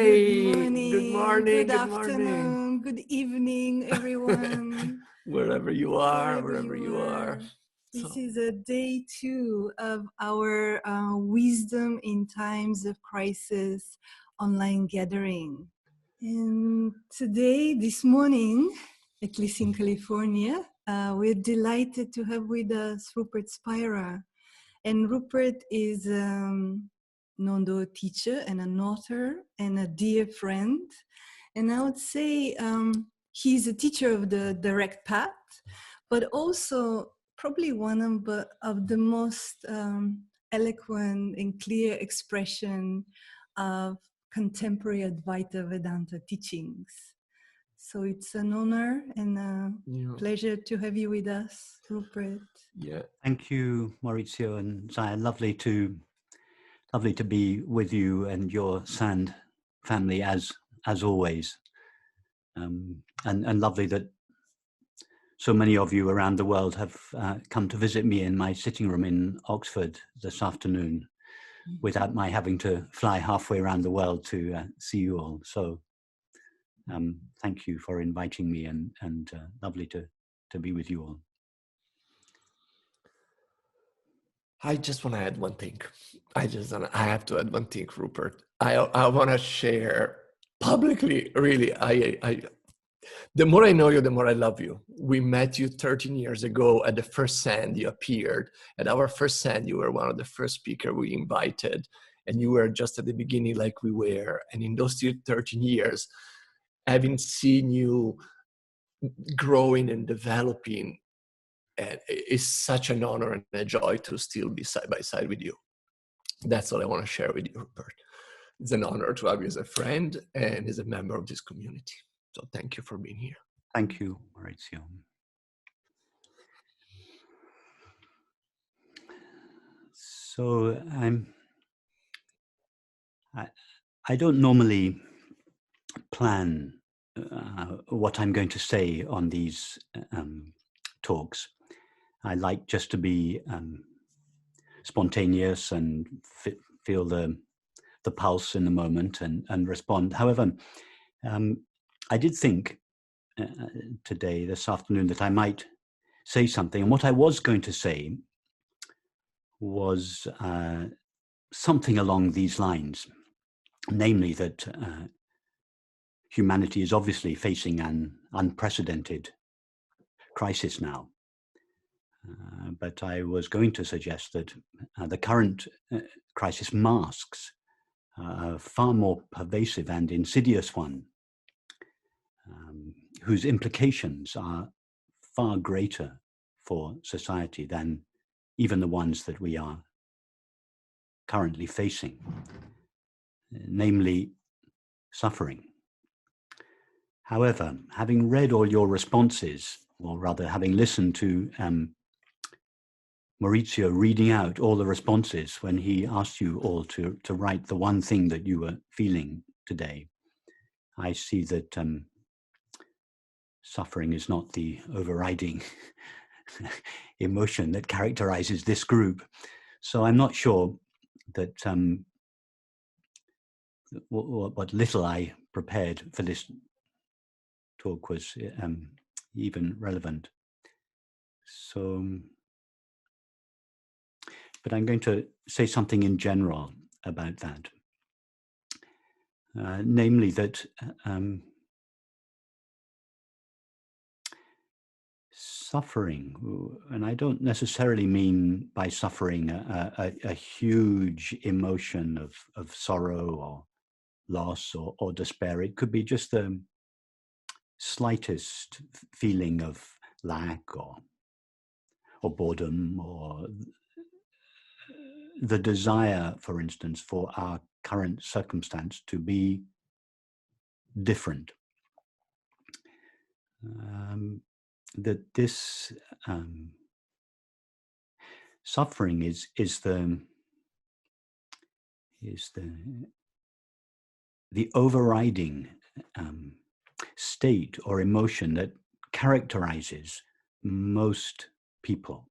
Good morning, good morning, good good morning. afternoon, good evening, everyone. Wherever you are, Wherever wherever you are. This So, is a day 2 of our Wisdom in Times of Crisis online gathering. And today, this morning, at least in California, we're delighted to have with us Rupert Spira. And Rupert is non-dual teacher and an author and a dear friend. And I would say he's a teacher of the direct path, but also probably one of the most eloquent and clear expression of contemporary Advaita Vedanta teachings. So it's an honor and a pleasure to have you with us, Rupert. yeah. Thank you, Maurizio and Zaya. Lovely to be with you and your Sand family as always, and lovely that so many of you around the world have come to visit me in my sitting room in Oxford this afternoon, without my having to fly halfway around the world to see you all. So thank you for inviting me, and lovely to be with you all. I just want to add one thing. I have to add one thing, Rupert. I want to share publicly, really. The more I know you, the more I love you. We met you 13 years ago at the first Sand. You appeared at our first Sand. You were one of the first speakers we invited, and you were just at the beginning like we were. And in those 13 years, having seen you growing and developing, and it's such an honor and a joy to still be side by side with you. That's what I want to share with you, Rupert. It's an honor to have you as a friend and as a member of this community. So thank you for being here. Thank you, Maurizio. So I don't normally plan what I'm going to say on these talks. I like just to be spontaneous and feel the pulse in the moment and respond. However, I did think today, this afternoon, that I might say something. And what I was going to say was something along these lines, namely that humanity is obviously facing an unprecedented crisis now. But I was going to suggest that the current crisis masks a far more pervasive and insidious one, whose implications are far greater for society than even the ones that we are currently facing, namely suffering. However, having read all your responses, or rather having listened to Maurizio reading out all the responses when he asked you all to write the one thing that you were feeling today, I see that suffering is not the overriding emotion that characterizes this group. So I'm not sure that what little I prepared for this talk was even relevant. So, but I'm going to say something in general about that, namely that suffering, and I don't necessarily mean by suffering a huge emotion of sorrow or loss or despair. It could be just the slightest feeling of lack or boredom, or the desire, for instance, for our current circumstance to be different. That this suffering is the overriding state or emotion that characterizes most people,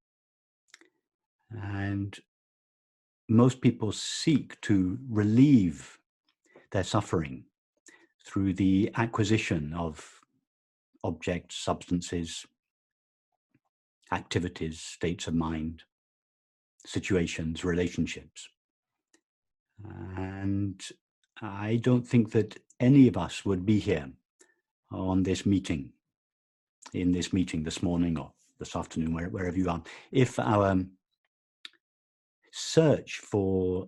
and most people seek to relieve their suffering through the acquisition of objects, substances, activities, states of mind, situations, relationships. And I don't think that any of us would be here on this meeting, in this meeting this morning or this afternoon, wherever you are, if our search for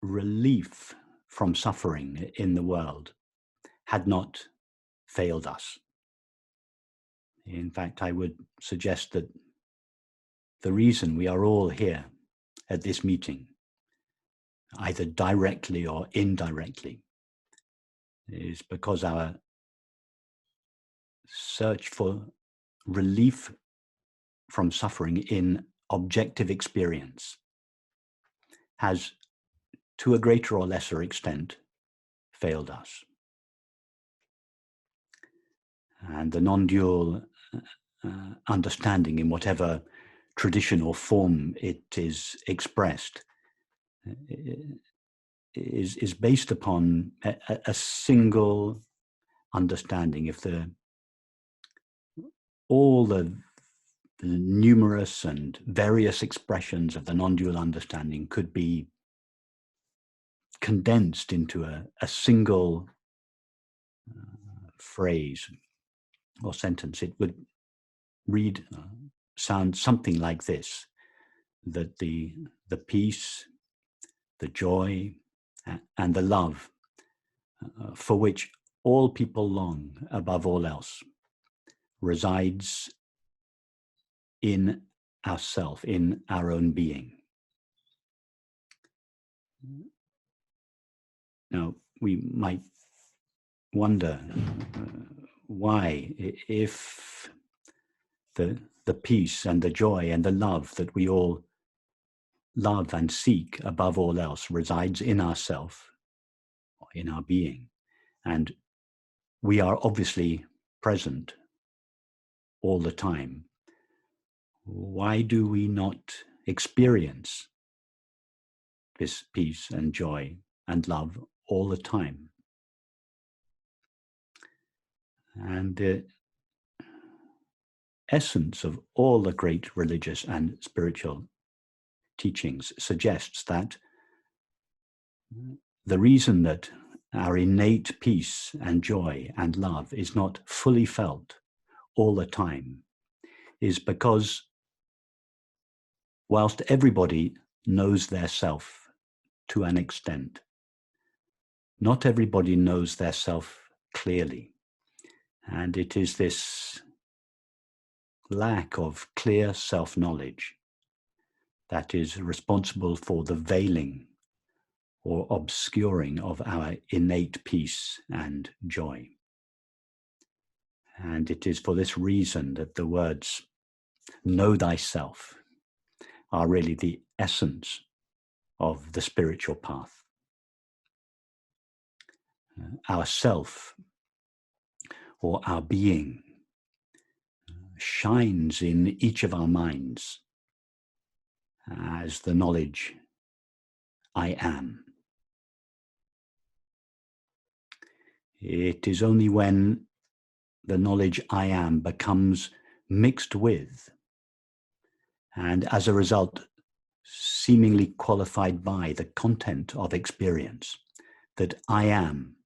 relief from suffering in the world had not failed us. In fact, I would suggest that the reason we are all here at this meeting, either directly or indirectly, is because our search for relief from suffering in objective experience has, to a greater or lesser extent, failed us. And the non-dual understanding, in whatever tradition or form it is expressed, is based upon a single understanding. If all the numerous and various expressions of the non-dual understanding could be condensed into a single phrase or sentence, it would sound something like this: that the peace, the joy, and the love for which all people long above all else resides in ourself, in our own being. Now, we might wonder why, if the peace and the joy and the love that we all love and seek above all else resides in ourself, in our being, and we are obviously present all the time, why do we not experience this peace and joy and love all the time? And the essence of all the great religious and spiritual teachings suggests that the reason that our innate peace and joy and love is not fully felt all the time is because whilst everybody knows their self to an extent, not everybody knows their self clearly. And it is this lack of clear self-knowledge that is responsible for the veiling or obscuring of our innate peace and joy. And it is for this reason that the words "know thyself" are really the essence of the spiritual path. Our self, or our being, shines in each of our minds as the knowledge I am. It is only when the knowledge I am becomes mixed with, and as a result seemingly qualified by the content of experience, that I am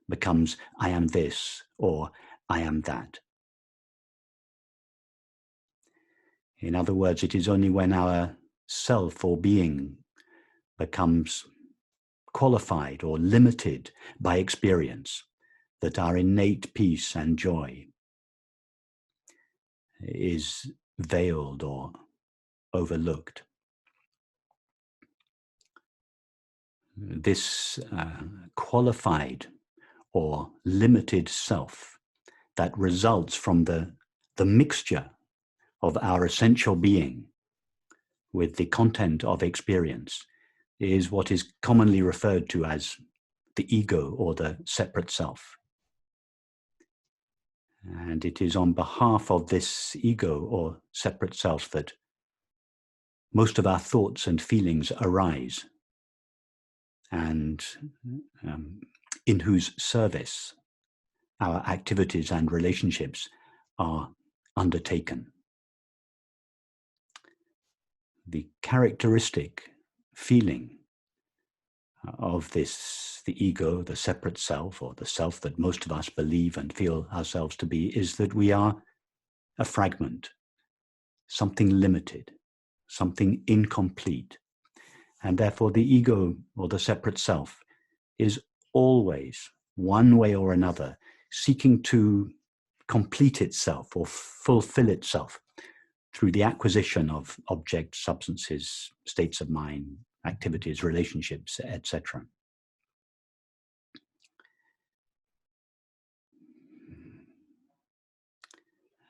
becomes I am this or I am that. In other words, it is only when our self or being becomes qualified or limited by experience that our innate peace and joy is veiled or overlooked. This qualified or limited self that results from the mixture of our essential being with the content of experience is what is commonly referred to as the ego or the separate self. And it is on behalf of this ego or separate self that most of our thoughts and feelings arise, and in whose service our activities and relationships are undertaken. The characteristic feeling of this, the ego, the separate self, or the self that most of us believe and feel ourselves to be, is that we are a fragment, something limited, something incomplete. And therefore the ego, or the separate self, is always, one way or another, seeking to complete itself or fulfill itself through the acquisition of objects, substances, states of mind, activities, relationships, etc.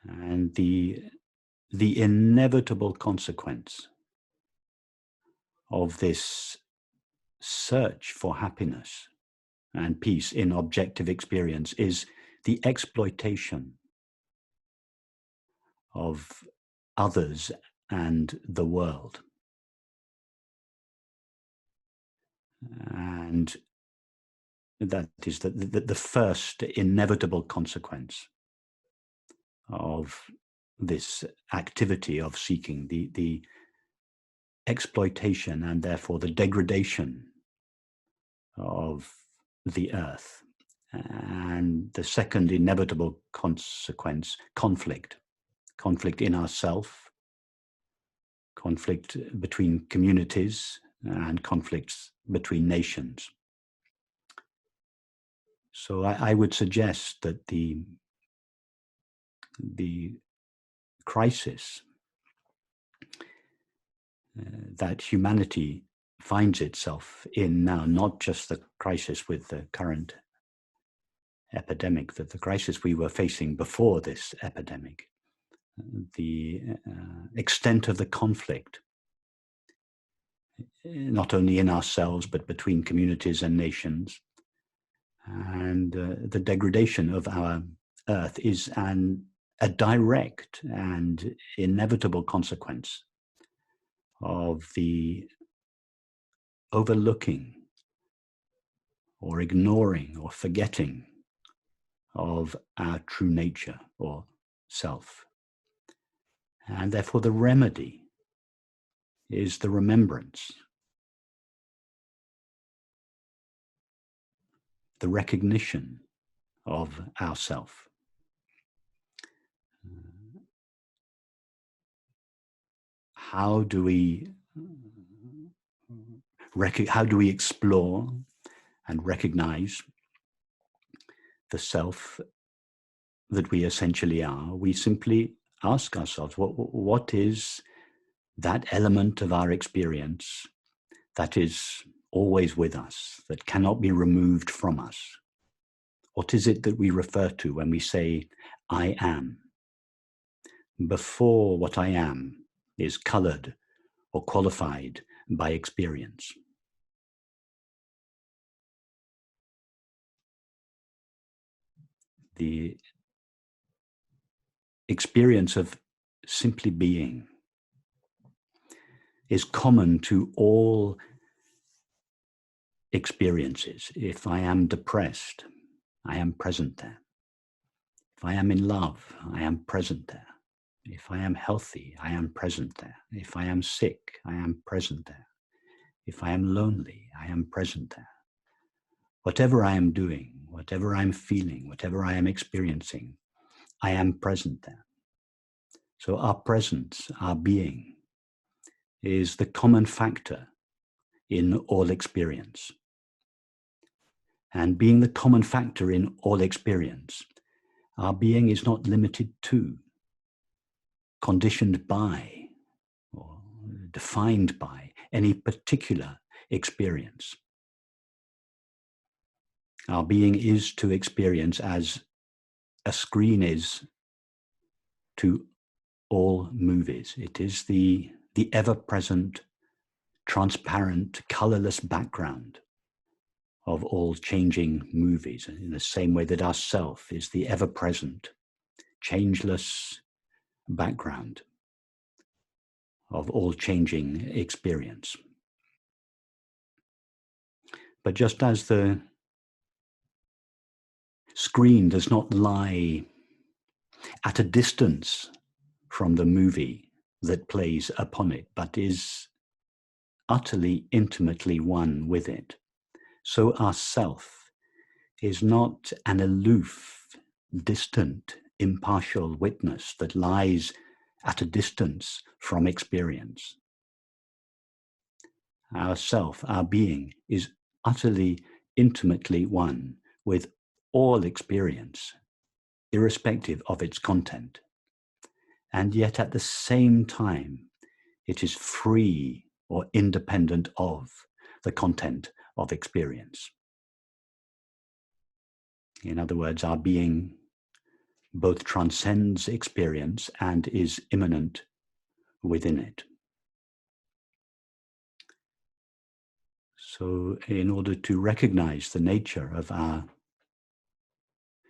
And the inevitable consequence of this search for happiness and peace in objective experience is the exploitation of others and the world. And that is the first inevitable consequence of this activity of seeking, the exploitation and therefore the degradation of the earth. And the second inevitable consequence, conflict in ourself, conflict between communities, and conflicts between nations. So I would suggest that the crisis that humanity finds itself in now, not just the crisis with the current epidemic, that the crisis we were facing before this epidemic, the extent of the conflict, not only in ourselves, but between communities and nations, and the degradation of our earth is a direct and inevitable consequence of the overlooking or ignoring or forgetting of our true nature or self. And therefore the remedy is the remembrance, the recognition of ourself. How do we explore and recognize the self that we essentially are? We simply ask ourselves, what is that element of our experience that is always with us, that cannot be removed from us? What is it that we refer to when we say, I am? Before what I am is colored or qualified by experience. The experience of simply being is common to all experiences. If I am depressed, I am present there. If I am in love, I am present there. If I am healthy, I am present there. If I am sick, I am present there. If I am lonely, I am present there. Whatever I am doing, whatever I'm feeling, whatever I am experiencing, I am present there. So our presence, our being, is the common factor in all experience. And being the common factor in all experience, our being is not limited to, conditioned by, or defined by any particular experience. Our being is to experience as a screen is to all movies. It is the ever-present, transparent, colorless background of all changing movies, in the same way that our self is the ever-present, changeless background of all changing experience. But just as the screen does not lie at a distance from the movie that plays upon it, but is utterly intimately one with it. So our self is not an aloof, distant, impartial witness that lies at a distance from experience. Our self, our being, is utterly intimately one with all experience, irrespective of its content. And yet at the same time, it is free or independent of the content of experience. In other words, our being both transcends experience and is immanent within it. So in order to recognize the nature of our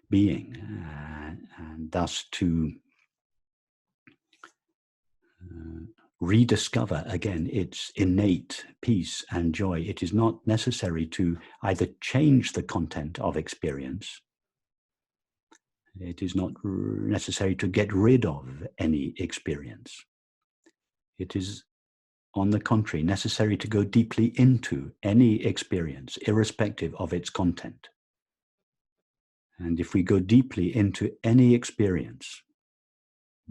being and thus to rediscover again its innate peace and joy, it is not necessary to either change the content of experience. It is not necessary to get rid of any experience. It is, on the contrary, necessary to go deeply into any experience, irrespective of its content. And if we go deeply into any experience,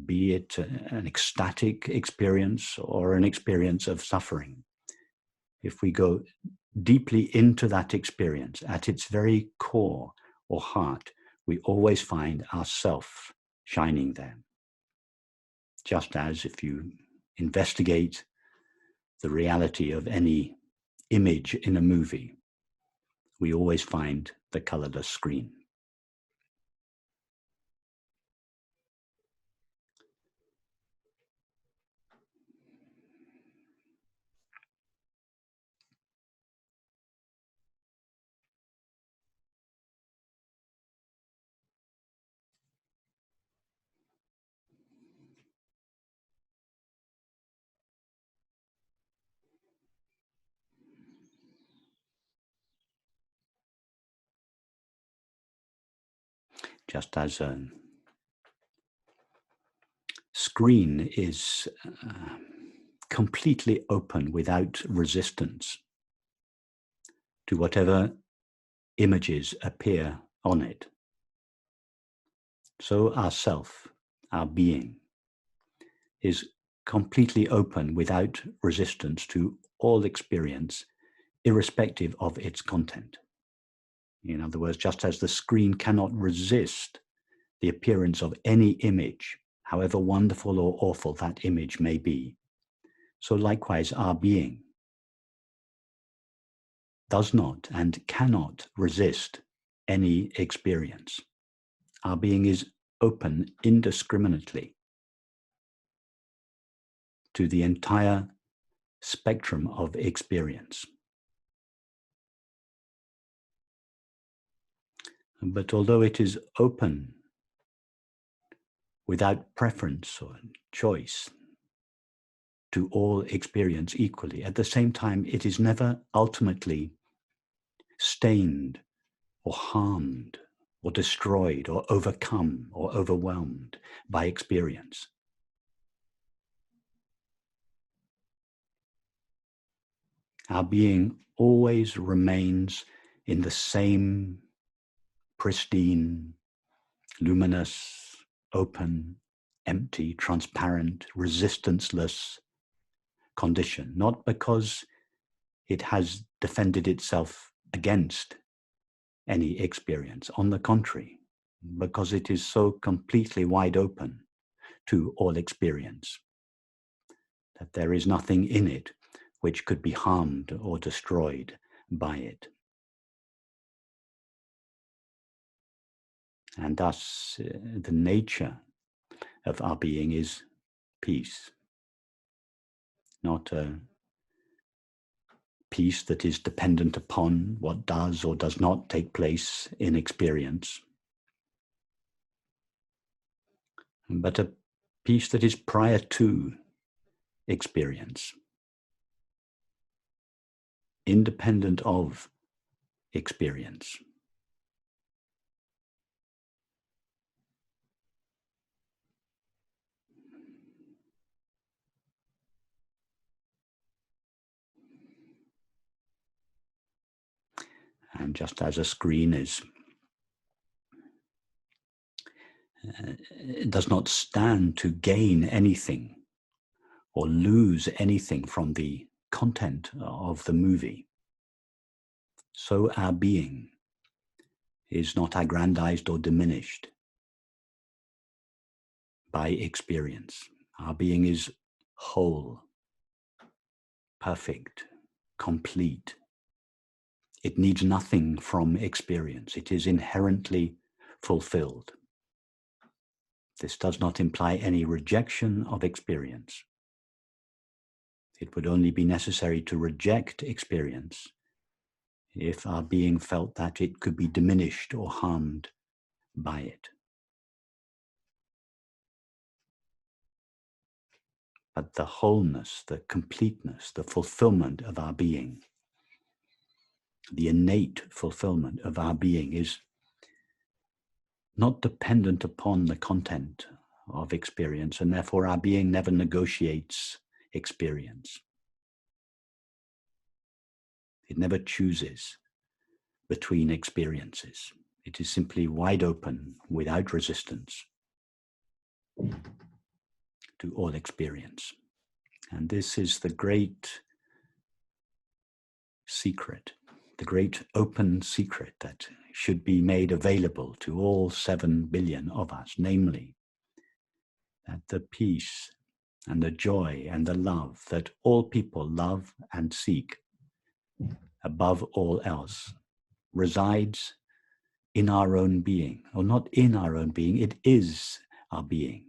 be it an ecstatic experience or an experience of suffering, if we go deeply into that experience, at its very core or heart, we always find ourself shining there. Just as if you investigate the reality of any image in a movie, we always find the colorless screen. Just as a screen is completely open without resistance to whatever images appear on it, so our self, our being, is completely open without resistance to all experience, irrespective of its content. In other words, just as the screen cannot resist the appearance of any image, however wonderful or awful that image may be, so likewise our being does not and cannot resist any experience. Our being is open indiscriminately to the entire spectrum of experience. But although it is open without preference or choice to all experience equally, at the same time, it is never ultimately stained or harmed or destroyed or overcome or overwhelmed by experience. Our being always remains in the same pristine, luminous, open, empty, transparent, resistanceless condition, not because it has defended itself against any experience. On the contrary, because it is so completely wide open to all experience that there is nothing in it which could be harmed or destroyed by it. And thus, the nature of our being is peace, not a peace that is dependent upon what does or does not take place in experience, but a peace that is prior to experience, independent of experience. And just as a screen it does not stand to gain anything or lose anything from the content of the movie, so our being is not aggrandized or diminished by experience. Our being is whole, perfect, complete. It needs nothing from experience. It is inherently fulfilled. This does not imply any rejection of experience. It would only be necessary to reject experience if our being felt that it could be diminished or harmed by it. But the wholeness, the completeness, the fulfillment of our being, the innate fulfillment of our being is not dependent upon the content of experience, and therefore our being never negotiates experience. It never chooses between experiences. It is simply wide open, without resistance, to all experience. And this is the great secret, the great open secret that should be made available to all 7 billion of us, namely, that the peace and the joy and the love that all people love and seek above all else resides in our own being, or not in our own being, it is our being.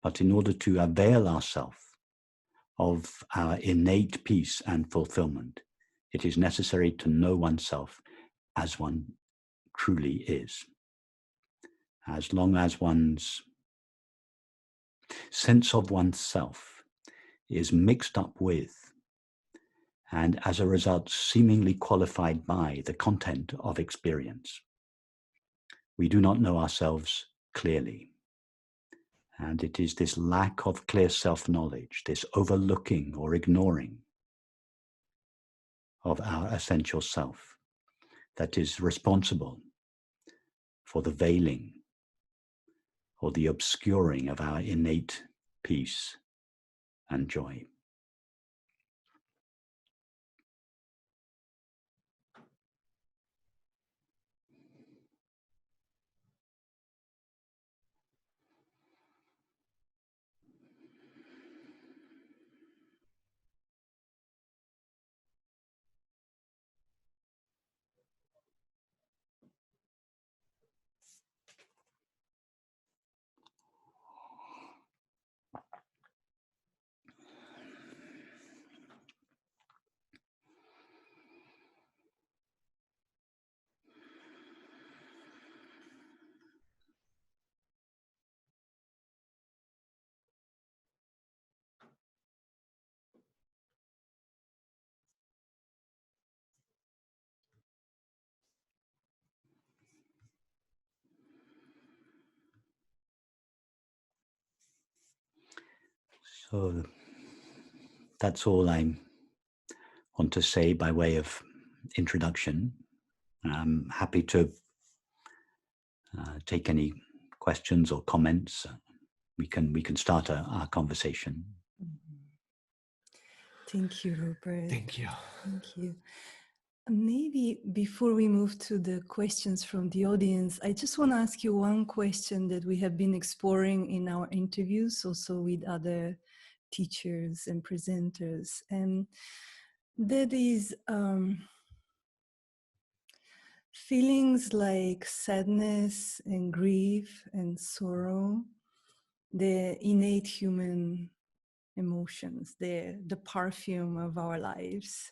But in order to avail ourselves of our innate peace and fulfillment, it is necessary to know oneself as one truly is. As long as one's sense of oneself is mixed up with, and as a result seemingly qualified by, the content of experience, we do not know ourselves clearly. And it is this lack of clear self-knowledge, this overlooking or ignoring of our essential self, that is responsible for the veiling or the obscuring of our innate peace and joy. So that's all I want to say by way of introduction. I'm happy to take any questions or comments. We can start our conversation. Thank you, Rupert. Thank you. Thank you. Maybe before we move to the questions from the audience, I just want to ask you one question that we have been exploring in our interviews, also with other teachers and presenters. And that is feelings like sadness and grief and sorrow, the innate human emotions, the perfume of our lives.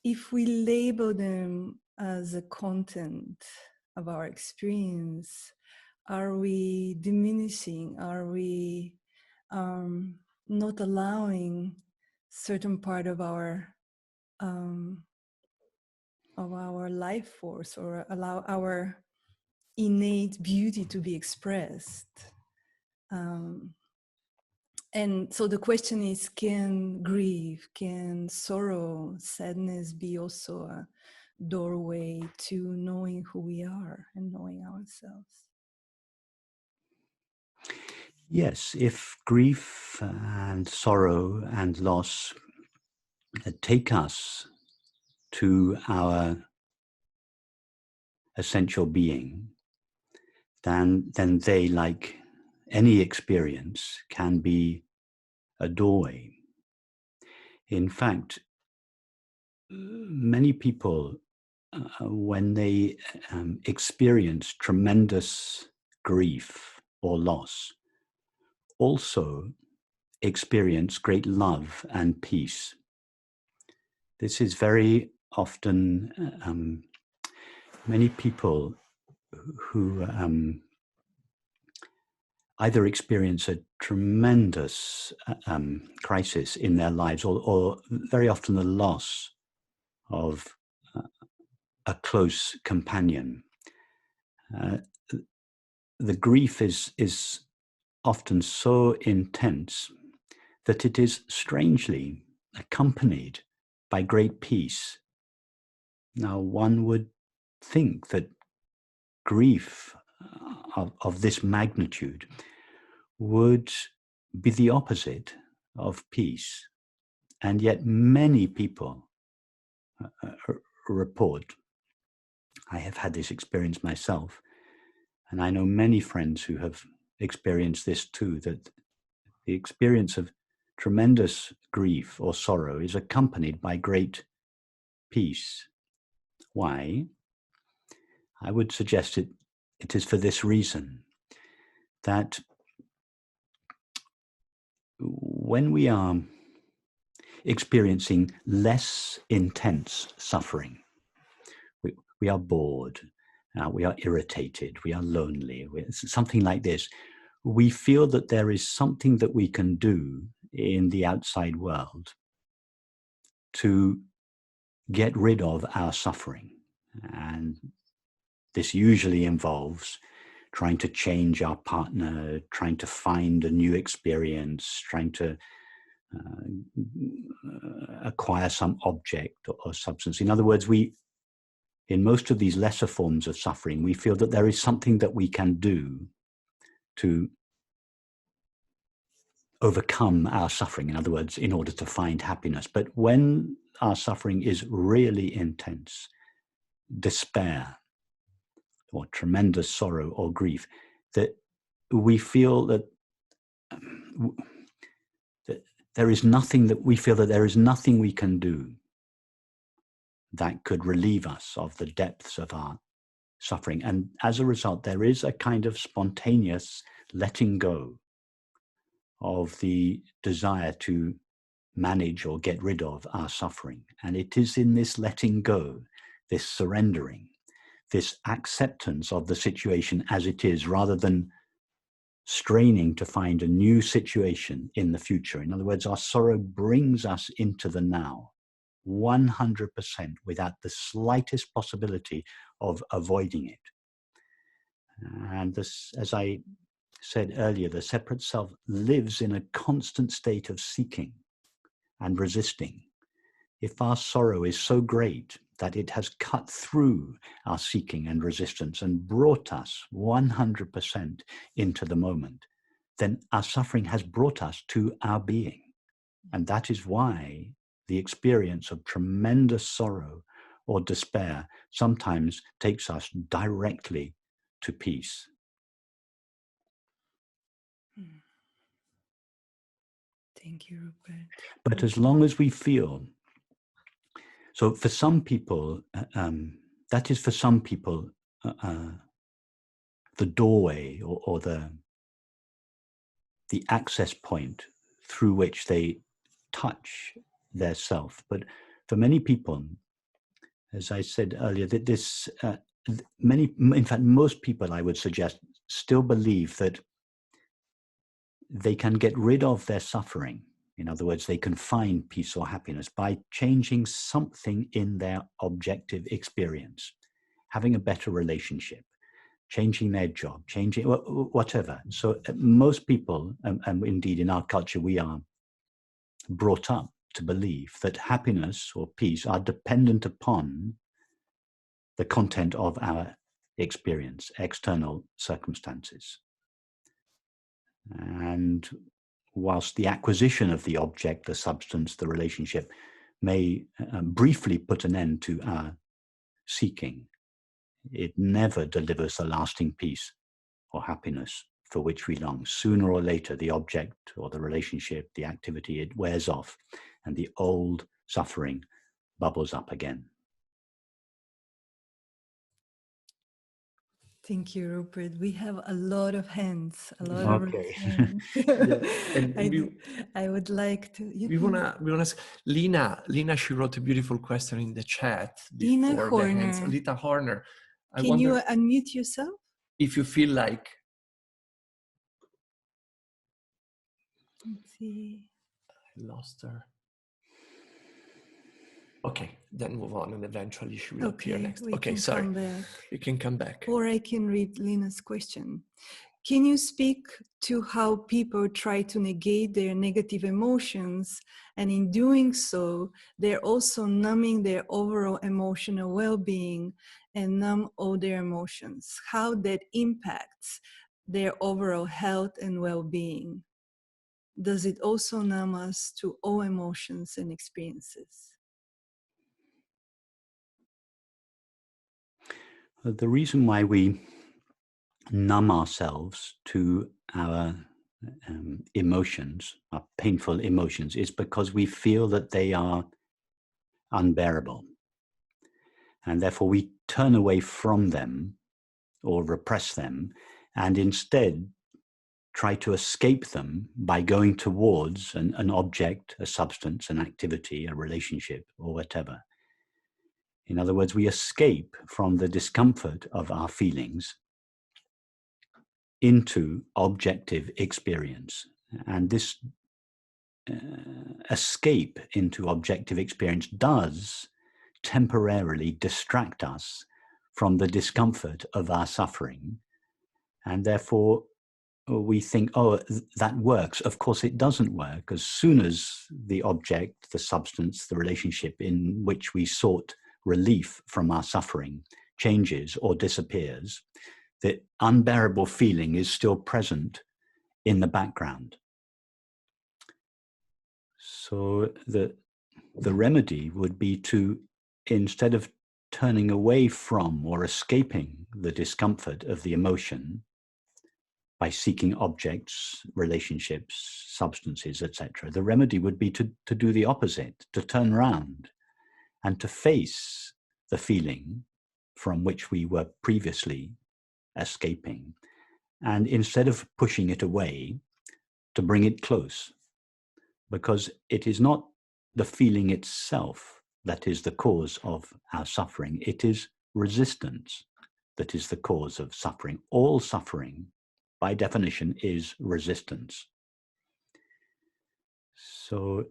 If we label them as a content of our experience, are we diminishing? Are we not allowing certain part of our life force, or allow our innate beauty to be expressed? And so the question is, can grief, can sorrow, sadness be also a doorway to knowing who we are and knowing ourselves? Yes, if grief and sorrow and loss take us to our essential being, then they, like any experience, can be a doorway. In fact, many people, when they experience tremendous grief or loss, also experience great love and peace. This is very often many people who either experience a tremendous crisis in their lives, or very often the loss of a close companion. The grief is often so intense that it is strangely accompanied by great peace. Now, one would think that grief of this magnitude would be the opposite of peace. And yet many people report, I have had this experience myself, and I know many friends who have experienced this too, that the experience of tremendous grief or sorrow is accompanied by great peace. Why? I would suggest it is for this reason, that when we are experiencing less intense suffering, we are bored, we are irritated, we are lonely, something like this, we feel that there is something that we can do in the outside world to get rid of our suffering. And this usually involves trying to change our partner, trying to find a new experience, trying to acquire some object or substance. In other words, in most of these lesser forms of suffering, we feel that there is something that we can do to overcome our suffering, in other words, in order to find happiness. But when our suffering is really intense, despair or tremendous sorrow or grief, that we feel that there is nothing we can do that could relieve us of the depths of our suffering. And as a result, there is a kind of spontaneous letting go of the desire to manage or get rid of our suffering. And it is in this letting go, this surrendering, this acceptance of the situation as it is, rather than straining to find a new situation in the future. In other words, our sorrow brings us into the now, 100%, without the slightest possibility of avoiding it. And this, as I said earlier, the separate self lives in a constant state of seeking and resisting. If our sorrow is so great that it has cut through our seeking and resistance and brought us 100% into the moment, then our suffering has brought us to our being. And that is why the experience of tremendous sorrow or despair sometimes takes us directly to peace. Thank you, Rupert. But as long as we feel, so for some people, that is for some people the doorway or the access point through which they touch their self. But for many people, as I said earlier, that this in fact, most people, I would suggest, still believe that they can get rid of their suffering. In other words, they can find peace or happiness by changing something in their objective experience, having a better relationship, changing their job, changing whatever. So most people, and indeed in our culture, we are brought up to believe that happiness or peace are dependent upon the content of our experience, external circumstances. And whilst the acquisition of the object, the substance, the relationship may briefly put an end to our seeking, it never delivers the lasting peace or happiness for which we long. Sooner or later, the object or the relationship, the activity, it wears off and the old suffering bubbles up again. Thank you, Rupert. We have a lot of hands, a lot of Okay. hands. Yeah. And I would like to. We wanna. Lina, she wrote a beautiful question in the chat before the hands. Lita Horner. Can you unmute yourself? If you feel like. Let's see. I lost her. Okay, then move on, and eventually she will appear next. Okay, sorry. You can come back. Or I can read Lina's question. Can you speak to how people try to negate their negative emotions, and in doing so, they're also numbing their overall emotional well-being and numb all their emotions? How that impacts their overall health and well-being? Does it also numb us to all emotions and experiences? The reason why we numb ourselves to our emotions, our painful emotions, is because we feel that they are unbearable. And therefore we turn away from them or repress them and instead try to escape them by going towards an object, a substance, an activity, a relationship, or whatever. In other words, we escape from the discomfort of our feelings into objective experience. And this escape into objective experience does temporarily distract us from the discomfort of our suffering. And therefore, we think, oh, that works. Of course, it doesn't work. As soon as the object, the substance, the relationship in which we sought relief from our suffering changes or disappears, the unbearable feeling is still present in the background. So the remedy would be to, instead of turning away from or escaping the discomfort of the emotion by seeking objects, relationships, substances, etc., the remedy would be to do the opposite, to turn around and to face the feeling from which we were previously escaping. And instead of pushing it away, to bring it close. Because it is not the feeling itself that is the cause of our suffering. It is resistance that is the cause of suffering. All suffering, by definition, is resistance. So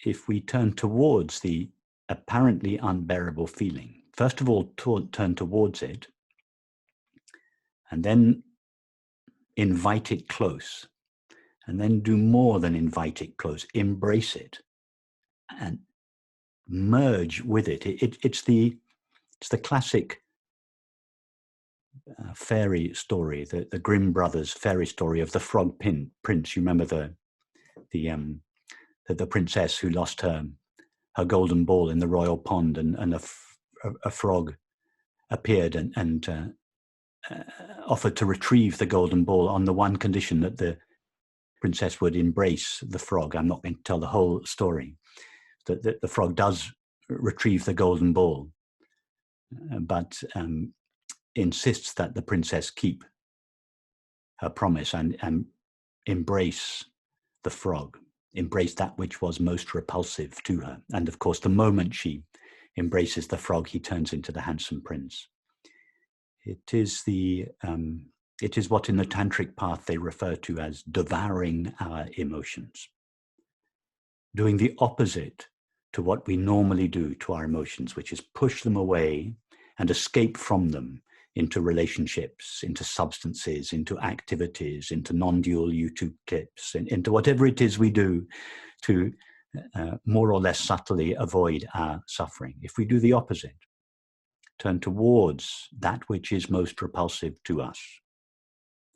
if we turn towards the apparently unbearable feeling, first of all, turn towards it, and then invite it close, and then do more than invite it close, embrace it, and merge with it. It's the classic fairy story, the Grimm brothers fairy story of the frog prince. You remember the princess who lost her golden ball in the royal pond, and a frog appeared and offered to retrieve the golden ball on the one condition that the princess would embrace the frog. I'm not going to tell the whole story. That the frog does retrieve the golden ball, but insists that the princess keep her promise and embrace the frog, embrace that which was most repulsive to her. And of course, the moment she embraces the frog, he turns into the handsome prince. It is what in the tantric path they refer to as devouring our emotions, doing the opposite to what we normally do to our emotions, which is push them away and escape from them into relationships, into substances, into activities, into non-dual YouTube clips, into whatever it is we do to more or less subtly avoid our suffering. If we do the opposite, turn towards that which is most repulsive to us,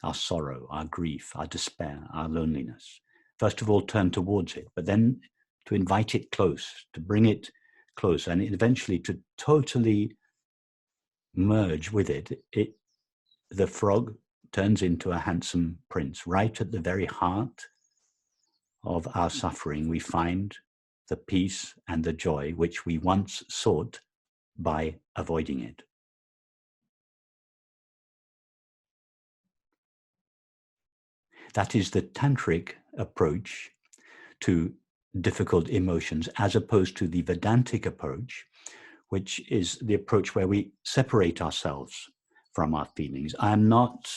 our sorrow, our grief, our despair, our loneliness. First of all, turn towards it, but then to invite it close, to bring it close, and eventually to totally merge with it. The frog turns into a handsome prince. Right at the very heart of our suffering, we find the peace and the joy which we once sought by avoiding it. That is the tantric approach to difficult emotions, as opposed to the Vedantic approach, which is the approach where we separate ourselves from our feelings. I am not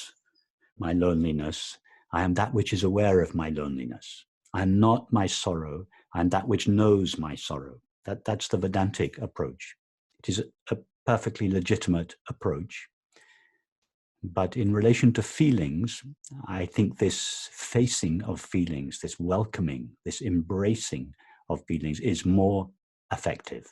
my loneliness. I am that which is aware of my loneliness. I am not my sorrow. I am that which knows my sorrow. That's the Vedantic approach. It is a perfectly legitimate approach. But in relation to feelings, I think this facing of feelings, this welcoming, this embracing of feelings is more effective.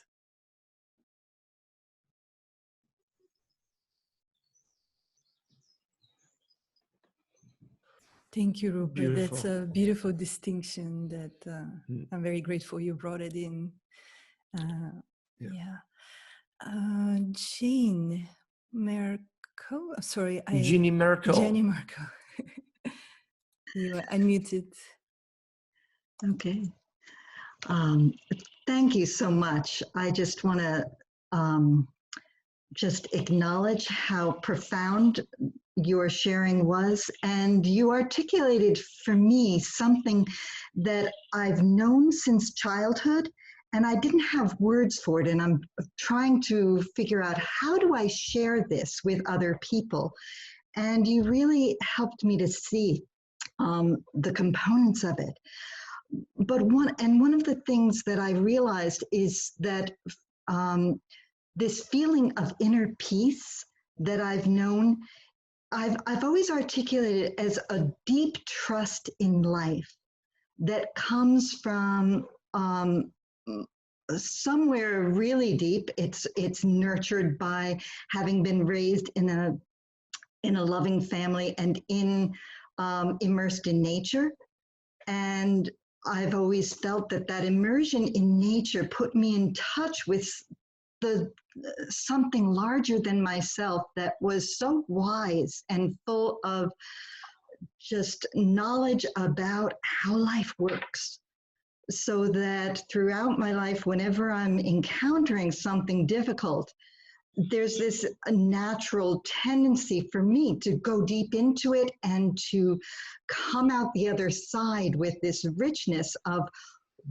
Thank you, Rupert. Beautiful. That's a beautiful distinction that I'm very grateful you brought it in. Jean Merkel, sorry, Jeannie Merkel. Jenny Merkel. You are unmuted. Okay. Thank you so much. I just want to just acknowledge how profound your sharing was, and you articulated for me something that I've known since childhood, and I didn't have words for it, and I'm trying to figure out how do I share this with other people, and you really helped me to see the components of it. But one of the things that I realized is that this feeling of inner peace that I've known, I've always articulated as a deep trust in life that comes from somewhere really deep. It's nurtured by having been raised in a loving family and immersed in nature. And I've always felt that immersion in nature put me in touch with something larger than myself that was so wise and full of just knowledge about how life works. So that throughout my life, whenever I'm encountering something difficult, there's this natural tendency for me to go deep into it and to come out the other side with this richness of,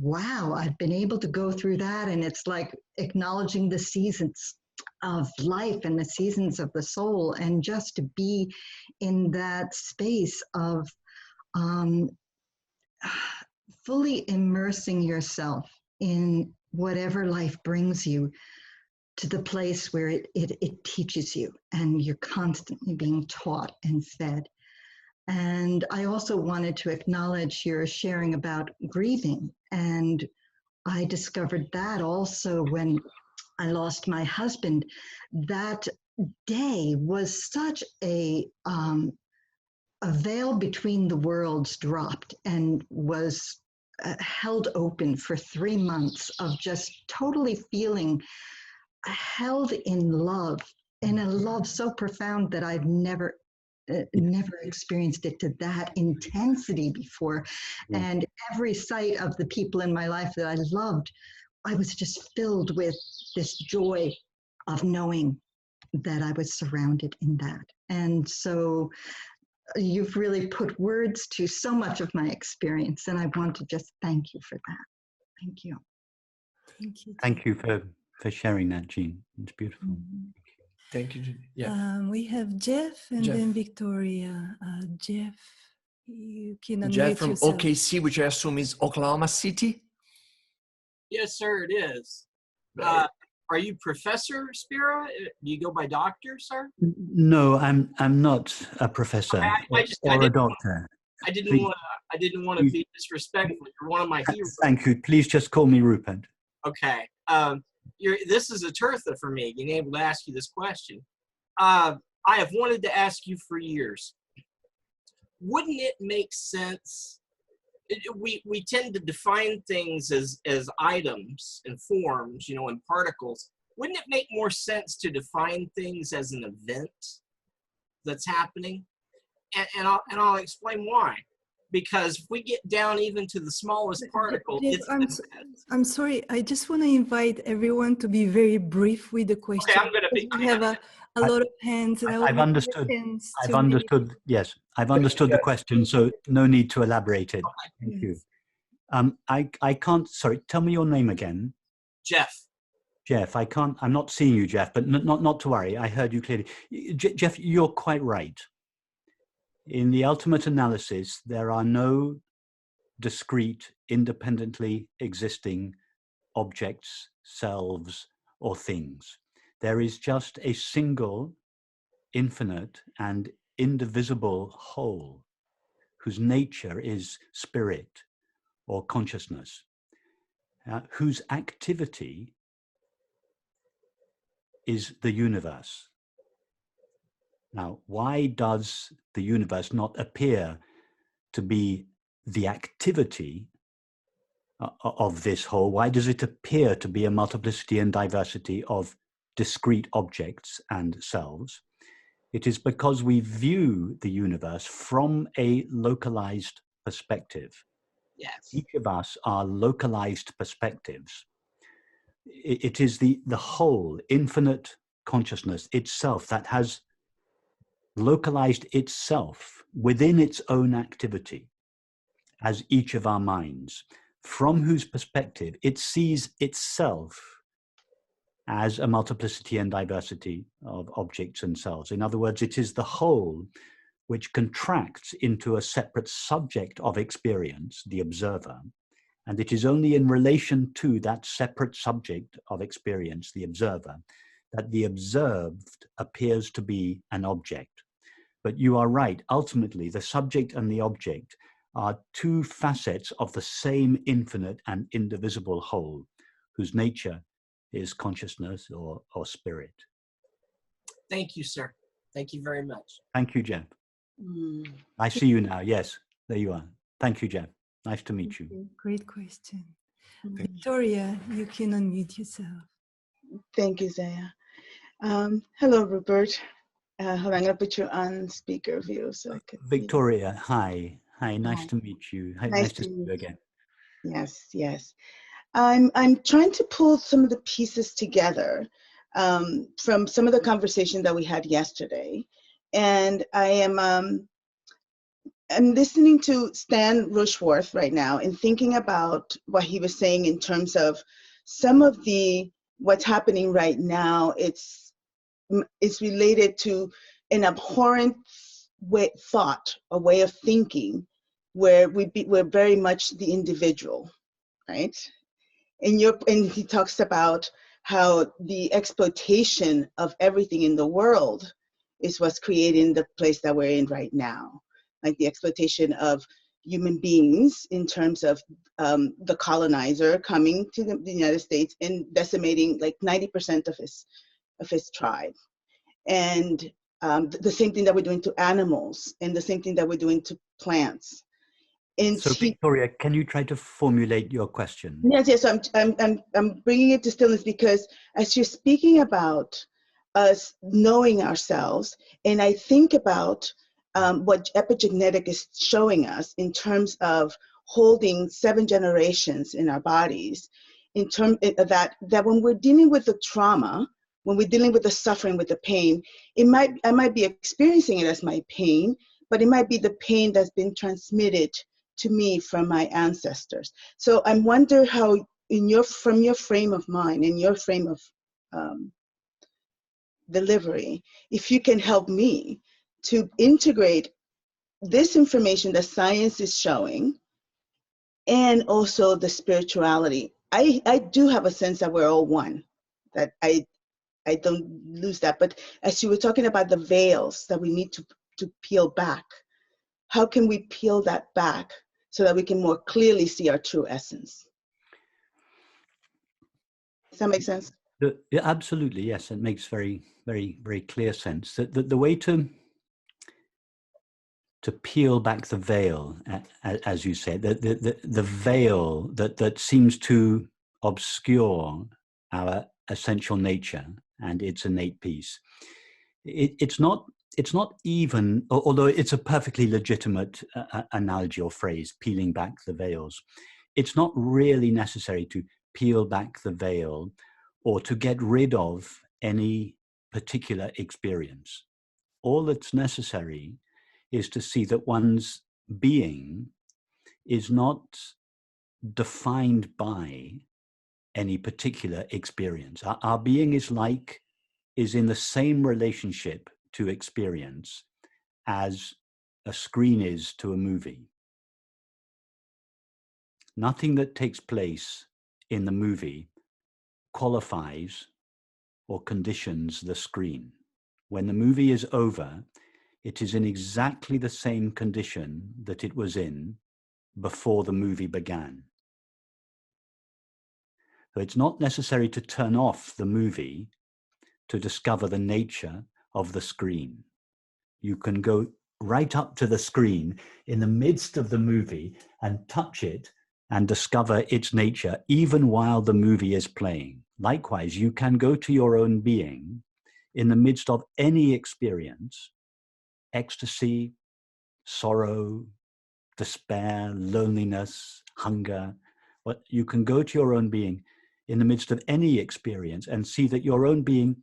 wow, I've been able to go through that. And it's like acknowledging the seasons of life and the seasons of the soul, and just to be in that space of fully immersing yourself in whatever life brings you, to the place where it teaches you and you're constantly being taught and fed. And I also wanted to acknowledge your sharing about grieving. And I discovered that also when I lost my husband. That day was such a veil between the worlds dropped and was held open for 3 months of just totally feeling held in love, in a love so profound that I've never experienced it to that intensity before. And every sight of the people in my life that I loved, I was just filled with this joy of knowing that I was surrounded in that. And so you've really put words to so much of my experience, and I want to just thank you for that. Thank you. Thank you. Thank you for sharing that, Jean. It's beautiful. Mm-hmm. Thank you. Yeah. We have Jeff and then Victoria. Jeff, you can unmute Jeff from yourself. OKC, which I assume is Oklahoma City. Yes, sir, it is. are you Professor Spira? Do you go by doctor, sir? No, I'm not a professor or a doctor. I didn't want to be disrespectful. You're one of my heroes. Thank you. Please just call me Rupert. Okay. This is a turtha for me, being able to ask you this question. I have wanted to ask you for years. Wouldn't it make sense? We tend to define things as items and forms, you know, and particles. Wouldn't it make more sense to define things as an event that's happening? And I'll explain why. Because if we get down even to the smallest particle, I'm sorry. I just want to invite everyone to be very brief with the question. Okay, I'm going to be. We have a lot of hands, and I've understood. I've understood. Yes, I've understood the question. So no need to elaborate it. Thank you. I can't. Sorry. Tell me your name again. Jeff. Jeff. I can't. I'm not seeing you, Jeff. But not to worry. I heard you clearly. Jeff, you're quite right. In the ultimate analysis, there are no discrete, independently existing objects, selves, or things. There is just a single, infinite, and indivisible whole, whose nature is spirit or consciousness, whose activity is the universe. Now, why does the universe not appear to be the activity of this whole? Why does it appear to be a multiplicity and diversity of discrete objects and selves? It is because we view the universe from a localized perspective. Yes. Each of us are localized perspectives. It is the whole, infinite consciousness itself that has localized itself within its own activity as each of our minds, from whose perspective it sees itself as a multiplicity and diversity of objects and selves. In other words, it is the whole which contracts into a separate subject of experience, the observer, and it is only in relation to that separate subject of experience, the observer, that the observed appears to be an object. But you are right, ultimately, the subject and the object are two facets of the same infinite and indivisible whole, whose nature is consciousness or spirit. Thank you, sir. Thank you very much. Thank you, Jeff. I see you now. Yes, there you are. Thank you, Jeff. Nice to meet you. Great question. Victoria, you can unmute yourself. Thank you, Zaya. Hello, Rupert. Hold on, I'm going to put you on speaker view so I can. Victoria, hi. Hi, nice to meet you. Nice to see you again. Yes, yes. I'm trying to pull some of the pieces together from some of the conversation that we had yesterday, and I am I'm listening to Stan Rushworth right now and thinking about what he was saying in terms of some of what's happening right now. It's related to an abhorrent thought, a way of thinking, where we're very much the individual, right? And he talks about how the exploitation of everything in the world is what's creating the place that we're in right now, like the exploitation of human beings in terms of the colonizer coming to the United States and decimating like 90% of his tribe. And the same thing that we're doing to animals, and the same thing that we're doing to plants. And so, Victoria, can you try to formulate your question? Yes. So I'm bringing it to stillness because as you're speaking about us knowing ourselves, and I think about what epigenetic is showing us in terms of holding 7 generations in our bodies, in terms of that when we're dealing with the trauma, when we're dealing with the suffering, with the pain, I might be experiencing it as my pain, but it might be the pain that's been transmitted to me from my ancestors. So I wonder how, from your frame of mind, in your frame of delivery, if you can help me to integrate this information that science is showing, and also the spirituality. I do have a sense that we're all one. that I don't lose that. But as you were talking about the veils that we need to peel back, how can we peel that back so that we can more clearly see our true essence? Does that make sense? Yeah, absolutely, yes. It makes very, very, very clear sense. That the way to peel back the veil, as you said, the veil that seems to obscure our essential nature and its innate peace. It's not even, although it's a perfectly legitimate analogy or phrase, peeling back the veils. It's not really necessary to peel back the veil or to get rid of any particular experience. All that's necessary is to see that one's being is not defined by any particular experience. Our being is in the same relationship to experience as a screen is to a movie. Nothing that takes place in the movie qualifies or conditions the screen. When the movie is over, it is in exactly the same condition that it was in before the movie began. So it's not necessary to turn off the movie to discover the nature of the screen. You can go right up to the screen in the midst of the movie and touch it and discover its nature even while the movie is playing. Likewise, you can go to your own being in the midst of any experience, ecstasy, sorrow, despair, loneliness, hunger. But you can go to your own being in the midst of any experience and see that your own being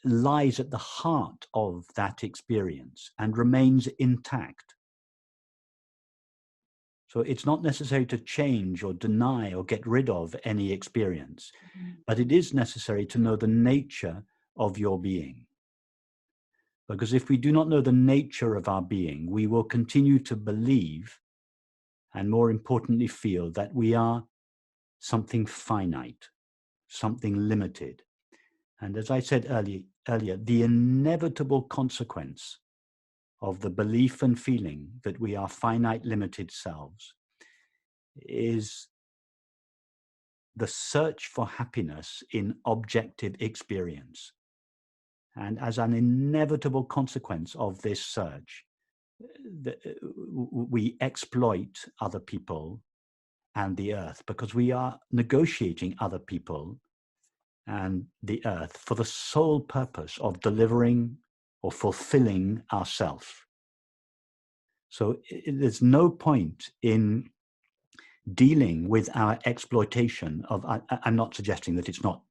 lies at the heart of that experience and remains intact. So it's not necessary to change or deny or get rid of any experience, but it is necessary to know the nature of your being. Because if we do not know the nature of our being, we will continue to believe, and more importantly, feel that we are something finite, something limited. And as I said earlier, the inevitable consequence of the belief and feeling that we are finite, limited selves is the search for happiness in objective experience. And as an inevitable consequence of this search, we exploit other people and the earth because we are negotiating other people and the earth for the sole purpose of delivering or fulfilling ourself. So there's no point in dealing with our exploitation of, I'm not suggesting that it's not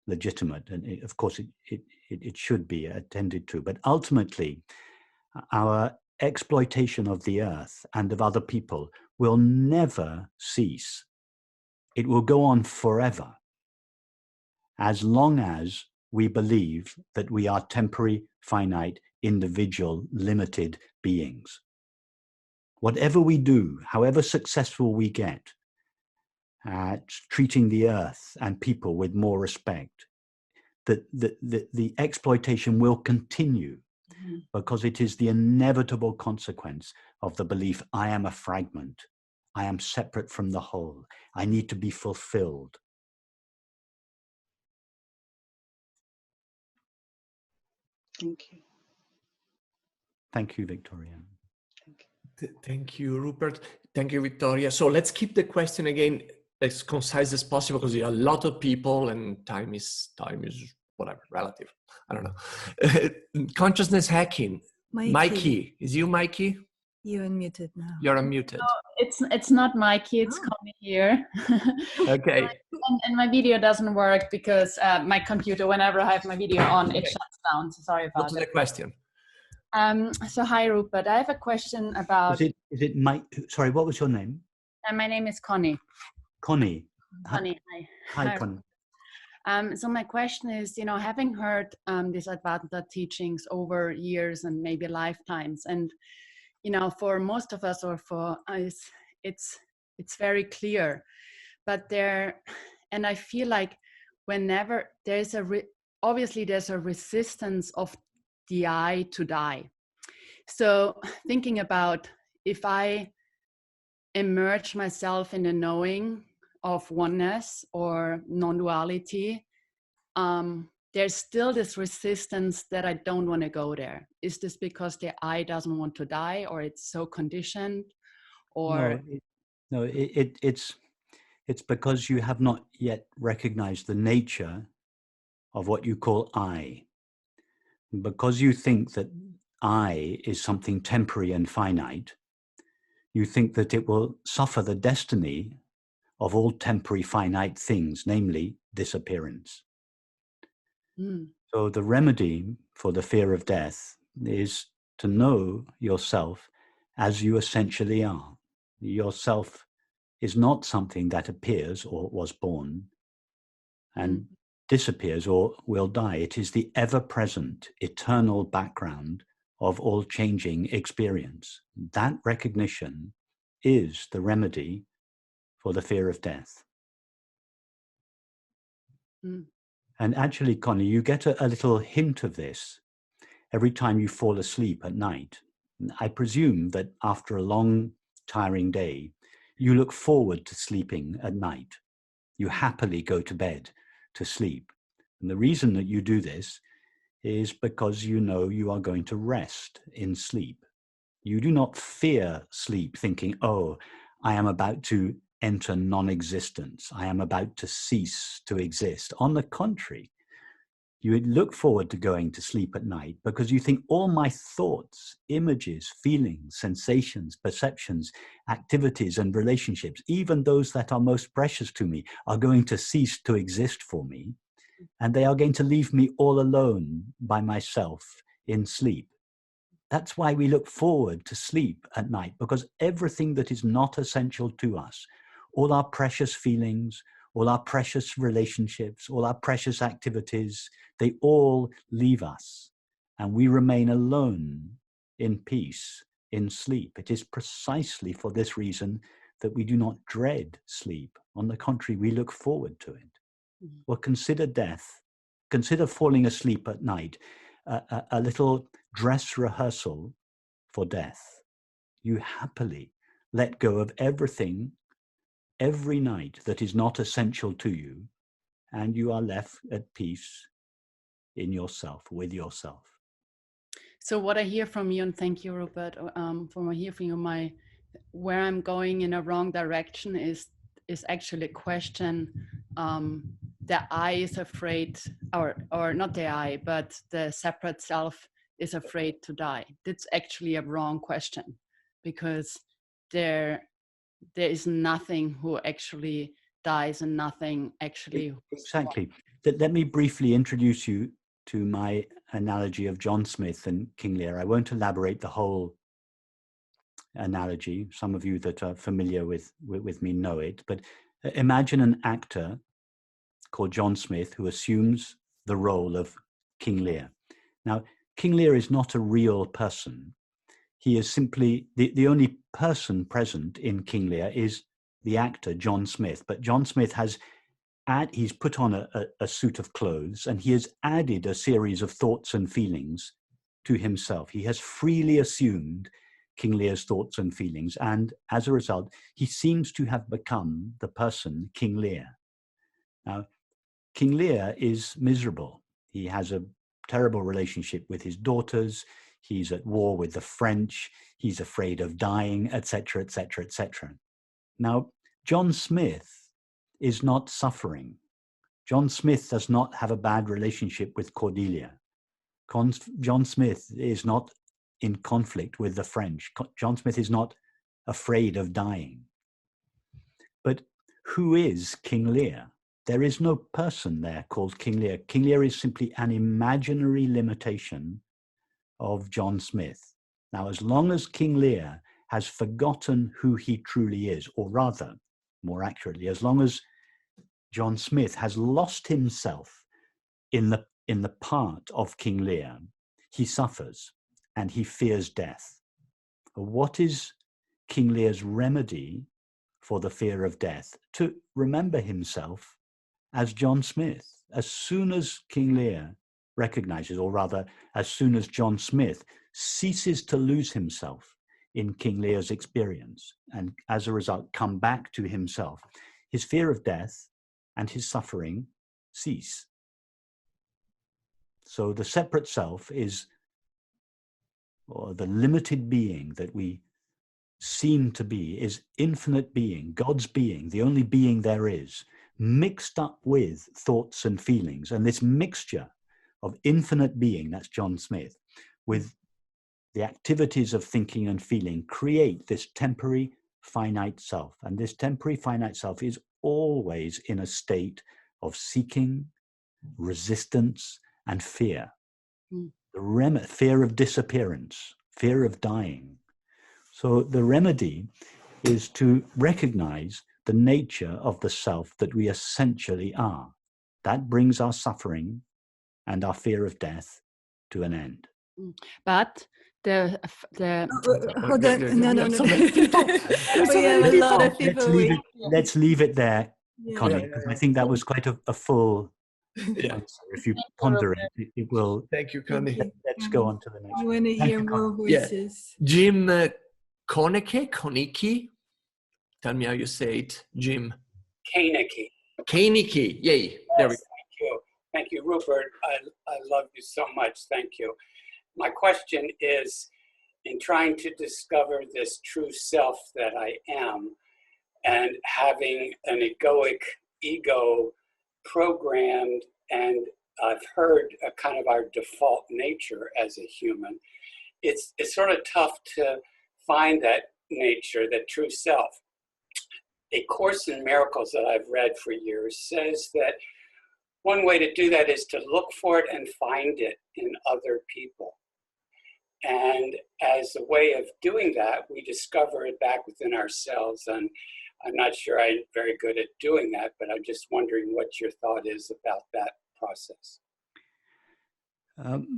legitimate, and of course it should be attended to, but ultimately our exploitation of the earth and of other people will never cease. It will go on forever, as long as we believe that we are temporary, finite, individual, limited beings. Whatever we do, however successful we get at treating the earth and people with more respect, the exploitation will continue because it is the inevitable consequence of the belief, I am a fragment, I am separate from the whole, I need to be fulfilled. Thank you. Thank you, Victoria. Thank you, Rupert. Thank you, Victoria. So let's keep the question again as concise as possible because there are a lot of people and time is whatever, relative. I don't know. Consciousness hacking. Mikey. Is you Mikey? You're unmuted now. You're unmuted. No, it's not Mikey, it's Connie here. Okay. and my video doesn't work because my computer, whenever I have my video on, it shuts down. So sorry about What's the question? So hi, Rupert. I have a question about... Is it Mike? Sorry, what was your name? My name is Connie. Connie. Connie, hi. Hi, Connie. So my question is, having heard these Advaita teachings over years and maybe lifetimes, and for most of us or for us, it's very clear, but and I feel like whenever there's obviously there's a resistance of the I to die. So thinking about if I immerse myself in the knowing of oneness or non-duality, there's still this resistance that I don't want to go there. Is this because the I doesn't want to die, or it's so conditioned, or it's because you have not yet recognized the nature of what you call I. Because you think that I is something temporary and finite, you think that it will suffer the destiny of all temporary finite things, namely disappearance. So the remedy for the fear of death is to know yourself as you essentially are. Yourself is not something that appears or was born and disappears or will die. It is the ever-present, eternal background of all changing experience. That recognition is the remedy for the fear of death. And actually, Connie, you get a little hint of this every time you fall asleep at night. I presume that after a long, tiring day, you look forward to sleeping at night. You happily go to bed to sleep. And the reason that you do this is because you know you are going to rest in sleep. You do not fear sleep, thinking, oh, I am about to enter non-existence. I am about to cease to exist. On the contrary, you look forward to going to sleep at night because you think all my thoughts, images, feelings, sensations, perceptions, activities, and relationships, even those that are most precious to me, are going to cease to exist for me. And they are going to leave me all alone by myself in sleep. That's why we look forward to sleep at night, because everything that is not essential to us, all our precious feelings, all our precious relationships, all our precious activities, they all leave us and we remain alone in peace, in sleep. It is precisely for this reason that we do not dread sleep. On the contrary, we look forward to it. Well, consider death. Consider falling asleep at night, a little dress rehearsal for death. You happily let go of everything every night that is not essential to you, and you are left at peace in yourself, with yourself. So what I hear from you, and thank you, Rupert, from what I hear from you, where I'm going in a wrong direction is actually a question. The I is afraid, or not the I, but the separate self is afraid to die. That's actually a wrong question, because there is nothing who actually dies and nothing actually. Exactly. Let me briefly introduce you to my analogy of John Smith and King Lear. I won't elaborate the whole analogy. Some of you that are familiar with me know it, but imagine an actor called John Smith who assumes the role of King Lear. Now, King Lear is not a real person. He is simply, the only person present in King Lear is the actor, John Smith. But John Smith he's put on a suit of clothes and he has added a series of thoughts and feelings to himself. He has freely assumed King Lear's thoughts and feelings. And as a result, he seems to have become the person King Lear. Now, King Lear is miserable. He has a terrible relationship with his daughters. He's at war with the French. He's afraid of dying, etc., etc., etc. Now, John Smith is not suffering. John Smith does not have a bad relationship with Cordelia. John Smith is not in conflict with the French. John Smith is not afraid of dying. But who is King Lear? There is no person there called King Lear. King Lear is simply an imaginary limitation of John Smith. Now, as long as King Lear has forgotten who he truly is, or rather, more accurately, as long as John Smith has lost himself in the part of King Lear, he suffers and he fears death. What is King Lear's remedy for the fear of death? To remember himself as John Smith. as soon as King Lear recognizes, or rather, as soon as John Smith ceases to lose himself in King Lear's experience, and as a result come back to himself, his fear of death and his suffering cease. So the separate self is, or the limited being that we seem to be, is infinite being, God's being, the only being there is, mixed up with thoughts and feelings. And this mixture of infinite being, that's John Smith, with the activities of thinking and feeling create this temporary finite self. And this temporary finite self is always in a state of seeking, resistance, and fear. The fear of disappearance, fear of dying. So the remedy is to recognize the nature of the self that we essentially are. That brings our suffering and our fear of death to an end. But the Hold on. No. So many people. We have a lot of people waiting. Let's leave it there, Yeah. Connie, because I think that was quite a full Yeah. answer. If you ponder it, it will. Thank you, Connie. Let's go on to the next I one. want to Thank hear you, more Connie. Yeah. voices. Jim Koneke. Tell me how you say it, Jim. Kaneki. Kaneki. Yay. There we Yes, thank you. Thank you, Rupert. I love you so much. Thank you. My question is, in trying to discover this true self that I am, and having an egoic ego programmed, and I've heard a kind of our default nature as a human, it's sort of tough to find that nature, that true self. A Course in Miracles that I've read for years says that one way to do that is to look for it and find it in other people. And as a way of doing that, we discover it back within ourselves. And I'm not sure I'm very good at doing that, but I'm just wondering what your thought is about that process.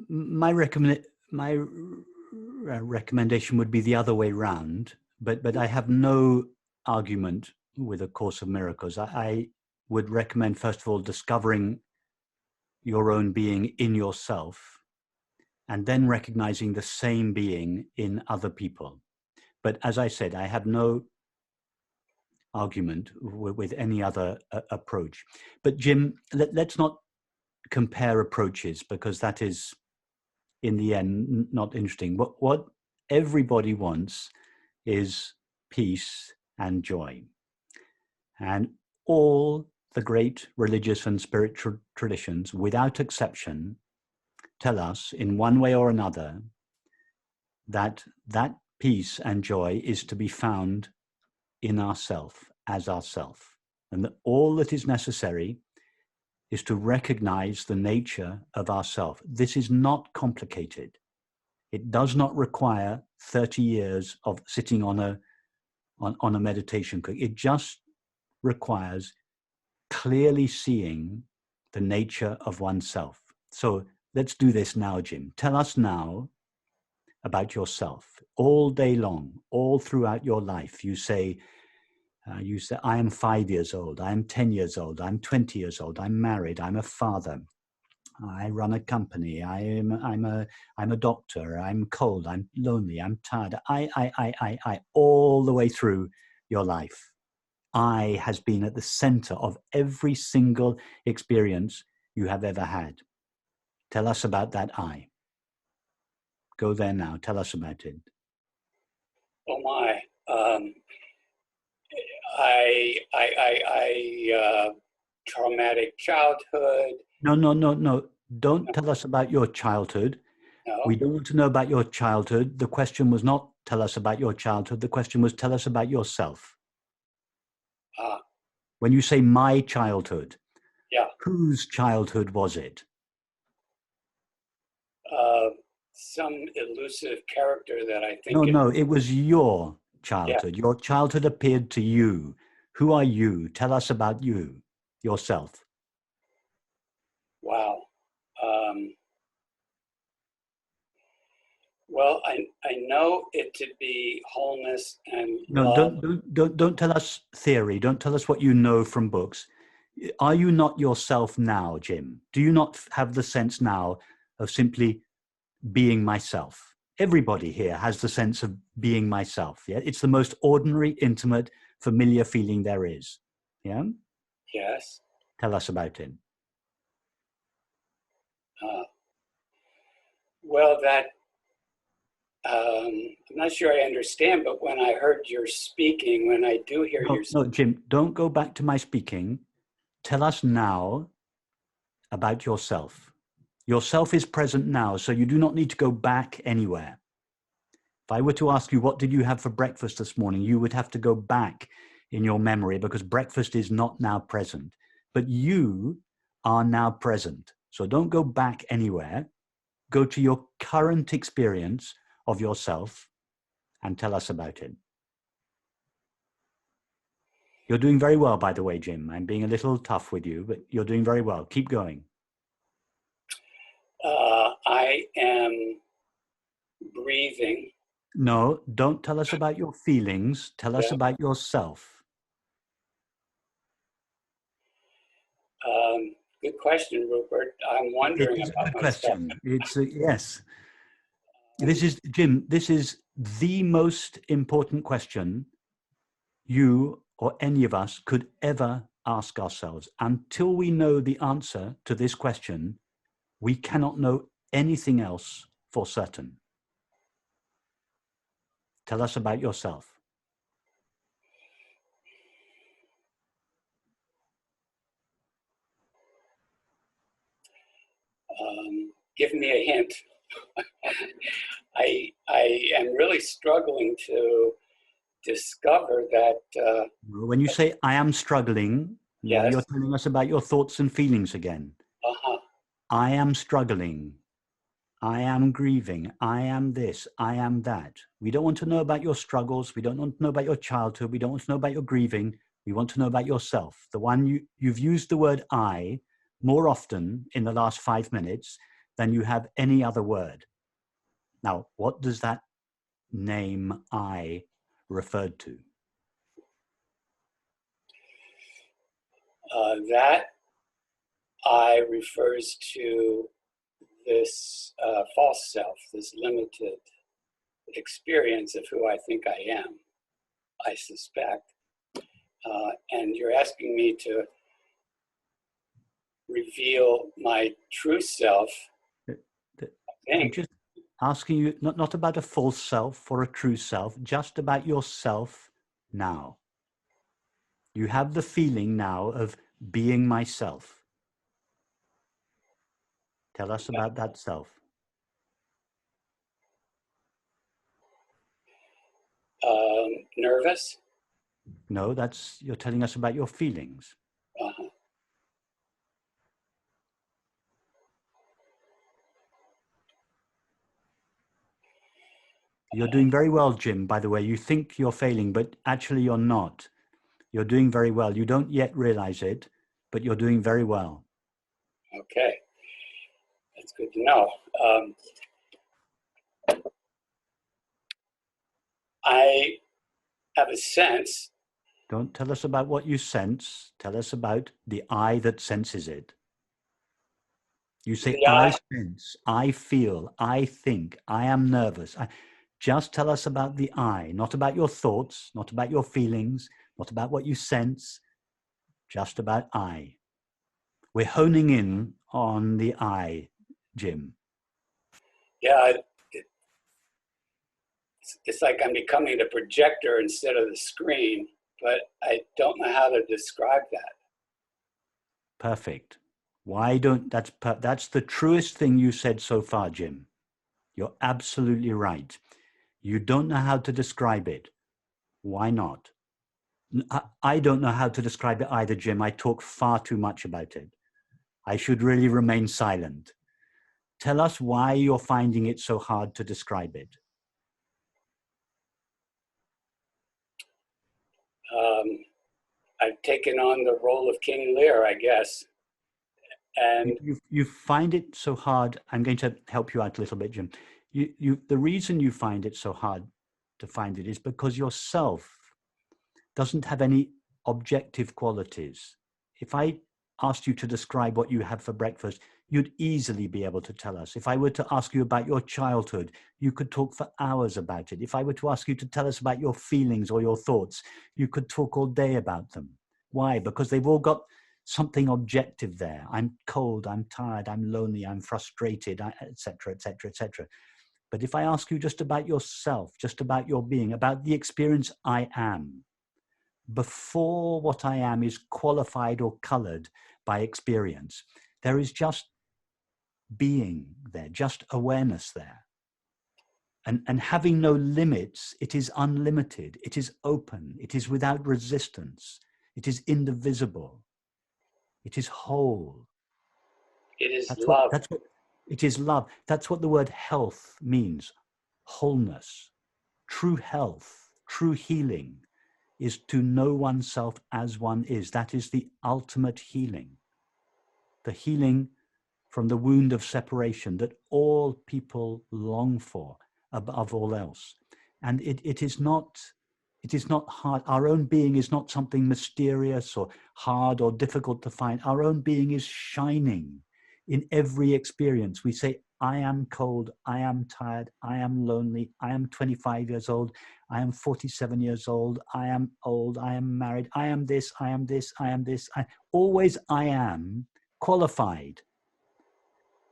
My recommendation would be the other way round, but I have no argument with A Course of Miracles. I would recommend, first of all, discovering your own being in yourself, and then recognizing the same being in other people. But as I said, I have no argument with any other approach. But Jim, let's not compare approaches, because that is, in the end, not interesting. What everybody wants is peace and joy. And all the great religious and spiritual traditions, without exception, tell us in one way or another that that peace and joy is to be found in ourself, as ourself. And that all that is necessary is to recognize the nature of ourself. This is not complicated. It does not require 30 years of sitting on a meditation. It just requires clearly seeing the nature of oneself. So let's do this now, Jim. Tell us now about yourself. All day long, all throughout your life, you say, I am 5 years old, I am 10 years old, I'm 20 years old, I'm married, I'm a father, I run a company, I'm a doctor, I'm cold, I'm lonely, I'm tired. I, all the way through your life. I has been at the center of every single experience you have ever had. Tell us about that I. Go there now. Tell us about it. Oh my. Traumatic childhood. No. Don't tell us about your childhood. No. We don't want to know about your childhood. The question was not tell us about your childhood. The question was tell us about yourself. When you say my childhood, yeah, whose childhood was it? Some elusive character that I think. No, it was your childhood. Yeah. Your childhood appeared to you. Who are you? Tell us about you, yourself. Wow. Well, I know it to be wholeness and no, love. Don't tell us theory. Don't tell us what you know from books. Are you not yourself now, Jim? Do you not have the sense now of simply being myself? Everybody here has the sense of being myself. Yeah, it's the most ordinary, intimate, familiar feeling there is. Yeah. Yes. Tell us about it. Well, that I'm not sure I understand, but when I heard your speaking, when I do hear your No, Jim, don't go back to my speaking. Tell us now about yourself. Yourself is present now, so you do not need to go back anywhere. If I were to ask you, what did you have for breakfast this morning? You would have to go back in your memory because breakfast is not now present. But you are now present. So don't go back anywhere. Go to your current experience of yourself and tell us about it. You're doing very well, by the way, Jim. I'm being a little tough with you, but you're doing very well. Keep going. I am breathing. No, don't tell us about your feelings. Tell us about yourself. Good question, Rupert. I'm wondering about a myself. question. It's yes. This is Jim. This is the most important question you or any of us could ever ask ourselves. Until we know the answer to this question, we cannot know anything else for certain. Tell us about yourself. Give me a hint. I am really struggling to discover that. When you say "I am struggling," yes. You're telling us about your thoughts and feelings again. I am struggling. I am grieving. I am this. I am that. We don't want to know about your struggles. We don't want to know about your childhood. We don't want to know about your grieving. We want to know about yourself. The one you've used the word "I" more often in the last 5 minutes than you have any other word. Now, what does that name "I" refer to? That I refers to this false self, this limited experience of who I think I am, I suspect. And you're asking me to reveal my true self. I'm just asking you not about a false self or a true self, just about yourself now. You have the feeling now of being myself. Tell us about that self. Nervous? No, you're telling us about your feelings. You're doing very well, Jim, by the way. You think you're failing, but actually you're not. You're doing very well. You don't yet realize it, but you're doing very well. Okay. That's good to know. I have a sense. Don't tell us about what you sense. Tell us about the I that senses it. You say, I sense, I feel, I think, I am nervous. Just tell us about the I, not about your thoughts, not about your feelings, not about what you sense, just about I. We're honing in on the I, Jim. Yeah, it's like I'm becoming the projector instead of the screen, but I don't know how to describe that. Perfect. That's the truest thing you said so far, Jim. You're absolutely right. You don't know how to describe it. Why not? I don't know how to describe it either, Jim. I talk far too much about it. I should really remain silent. Tell us why you're finding it so hard to describe it. I've taken on the role of King Lear, I guess. And you find it so hard. I'm going to help you out a little bit, Jim. The reason you find it so hard to find it is because yourself doesn't have any objective qualities. If I asked you to describe what you had for breakfast, you'd easily be able to tell us. If I were to ask you about your childhood, you could talk for hours about it. If I were to ask you to tell us about your feelings or your thoughts, you could talk all day about them. Why? Because they've all got something objective there. I'm cold, I'm tired, I'm lonely, I'm frustrated, etc., etc., etc. But if I ask you just about yourself, just about your being, about the experience I am, before what I am is qualified or colored by experience, there is just being there, just awareness there. And having no limits, it is unlimited, it is open, it is without resistance, it is indivisible, it is whole. It is love. It is love. That's what the word health means. Wholeness, true health, true healing is to know oneself as one is. That is the ultimate healing. The healing from the wound of separation that all people long for above all else. And it is not hard. Our own being is not something mysterious or hard or difficult to find. Our own being is shining in every experience. We say, I am cold, I am tired, I am lonely, I am 25 years old, I am 47 years old, I am old, I am married, I am this, I am this, I am this. Always I am qualified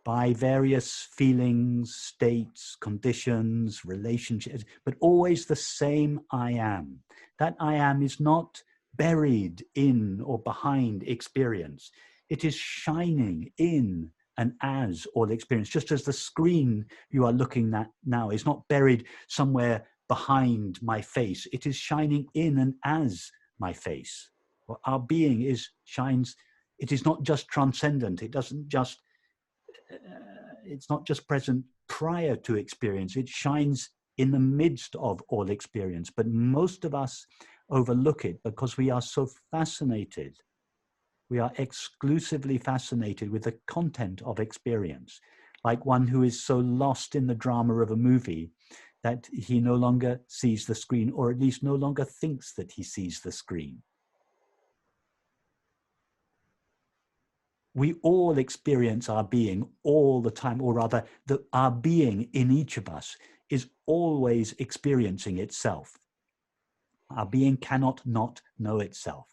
by various feelings, states, conditions, relationships, but always the same I am. That I am is not buried in or behind experience. It is shining in and as all experience, just as the screen you are looking at now is not buried somewhere behind my face. It is shining in and as my face. Well, our being shines. It is not just transcendent. It doesn't just, it's not just present prior to experience. It shines in the midst of all experience. But most of us overlook it because we are so fascinated. We are exclusively fascinated with the content of experience, like one who is so lost in the drama of a movie that he no longer sees the screen, or at least no longer thinks that he sees the screen. We all experience our being all the time, or rather, our being in each of us is always experiencing itself. Our being cannot not know itself.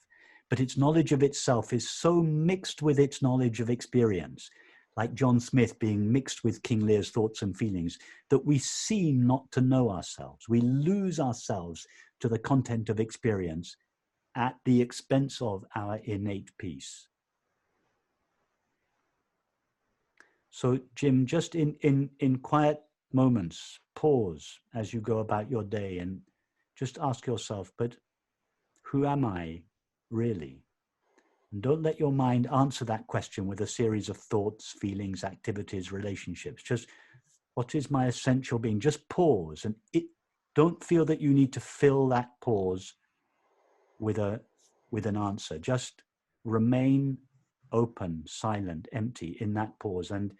But its knowledge of itself is so mixed with its knowledge of experience, like John Smith being mixed with King Lear's thoughts and feelings, that we seem not to know ourselves. We lose ourselves to the content of experience at the expense of our innate peace. So, Jim, just in quiet moments, pause as you go about your day and just ask yourself, but who am I really? And don't let your mind answer that question with a series of thoughts, feelings, activities, relationships. Just, what is my essential being? Just pause, and don't feel that you need to fill that pause with an answer. Just remain open, silent, empty in that pause, and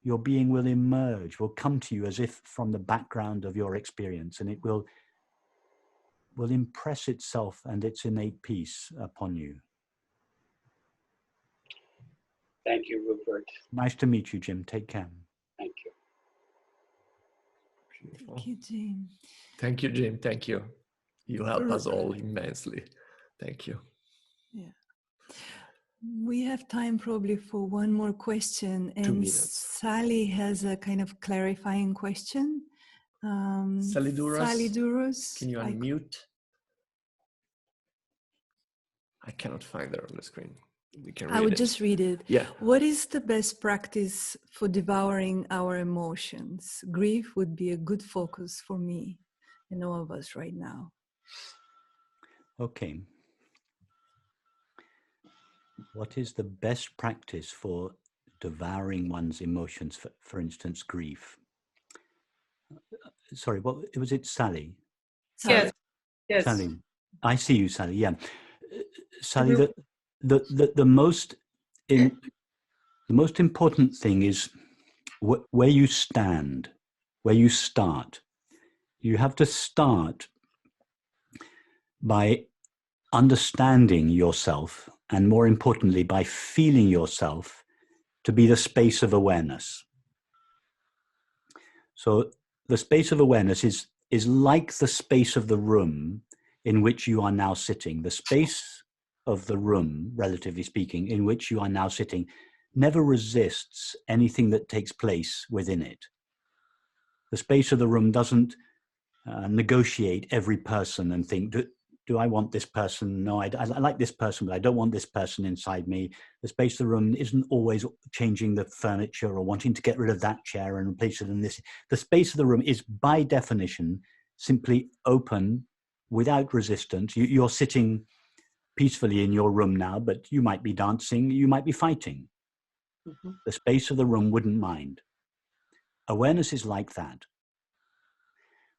your being will emerge, will come to you as if from the background of your experience, and it will impress itself and its innate peace upon you. Thank you, Rupert. Nice to meet you, Jim. Take care. Thank you. Beautiful. Thank you, Jim. Thank you, Jim. Thank you. You help us all immensely. Thank you. Yeah. We have time probably for one more question. 2 And minutes. Sally has a kind of clarifying question. Sally Duros. Can you unmute? I cannot find her on the screen. We can read I would it. just read it. Yeah. What is the best practice for devouring our emotions? Grief would be a good focus for me and all of us right now. Okay. What is the best practice for devouring one's emotions, for instance, grief? Sorry, what was it, Sally? Yes. Yes. Sally. I see you, Sally. Yeah. Sally, the most important thing is where you stand, where you start. You have to start by understanding yourself, and more importantly, by feeling yourself to be the space of awareness. So the space of awareness is like the space of the room in which you are now sitting. The space of the room, relatively speaking, in which you are now sitting, never resists anything that takes place within it. The space of the room doesn't negotiate every person and think, do I want this person? No, I like this person, but I don't want this person inside me. The space of the room isn't always changing the furniture or wanting to get rid of that chair and replace it in this. The space of the room is, by definition, simply open without resistance. You're sitting peacefully in your room now, but you might be dancing, you might be fighting. Mm-hmm. The space of the room wouldn't mind. Awareness is like that.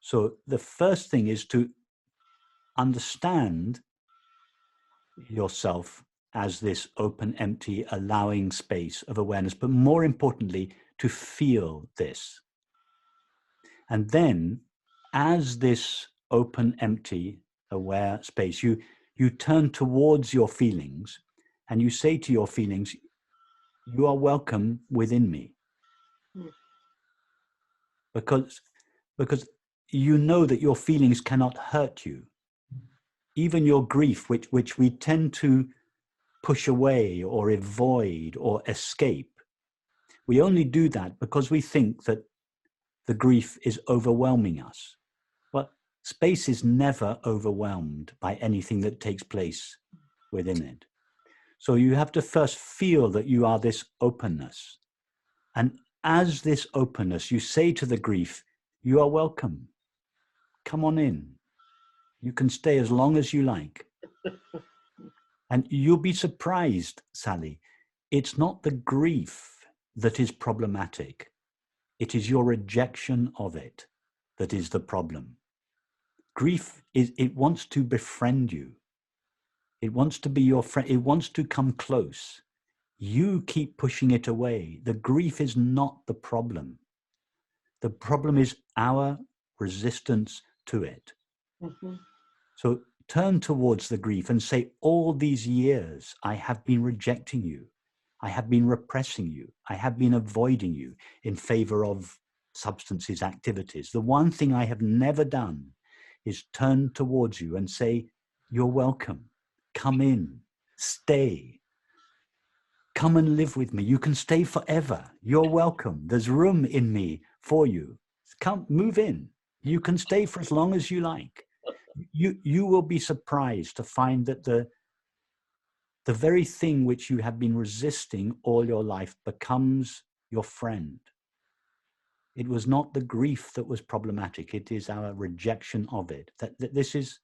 So the first thing is to understand yourself as this open, empty, allowing space of awareness, but more importantly, to feel this. And then, as this open, empty, aware space, you turn towards your feelings and you say to your feelings, you are welcome within me. Because you know that your feelings cannot hurt you. Even your grief, which we tend to push away or avoid or escape, we only do that because we think that the grief is overwhelming us. But space is never overwhelmed by anything that takes place within it. So you have to first feel that you are this openness. And as this openness, you say to the grief, you are welcome. Come on in. You can stay as long as you like. And you'll be surprised, Sally. It's not the grief that is problematic. It is your rejection of it that is the problem. Grief it wants to befriend you. It wants to be your friend. It wants to come close. You keep pushing it away. The grief is not the problem. The problem is our resistance to it. Mm-hmm. So turn towards the grief and say, all these years I have been rejecting you. I have been repressing you. I have been avoiding you in favor of substances, activities. The one thing I have never done is turn towards you and say, you're welcome. Come in, stay. Come and live with me. You can stay forever. You're welcome. There's room in me for you. Come, move in. You can stay for as long as you like. You will be surprised to find that the very thing which you have been resisting all your life becomes your friend. It was not the grief that was problematic. It is our rejection of it. That this is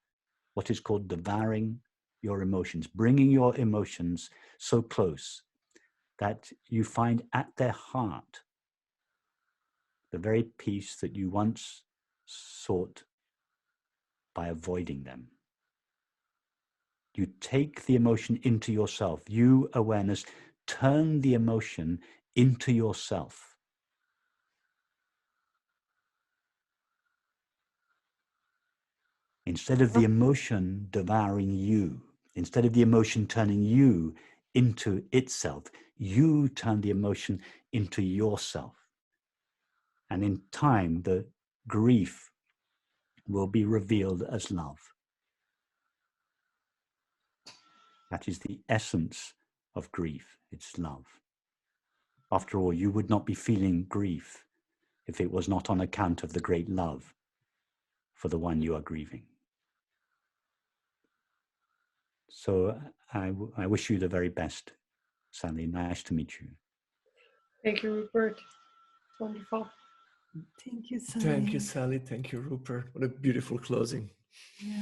what is called devouring your emotions, bringing your emotions so close that you find at their heart the very peace that you once sought by avoiding them. You take the emotion into yourself. You, awareness, turn the emotion into yourself. Instead of the emotion devouring you, instead of the emotion turning you into itself, you turn the emotion into yourself. And in time, the grief will be revealed as love. That is the essence of grief. It's love. After all, you would not be feeling grief if it was not on account of the great love for the one you are grieving. So I wish you the very best, Sally. Nice to meet you. Thank you, Rupert. Wonderful. Thank you, Sally. Thank you, Sally. Thank you, Rupert. What a beautiful closing. Yeah.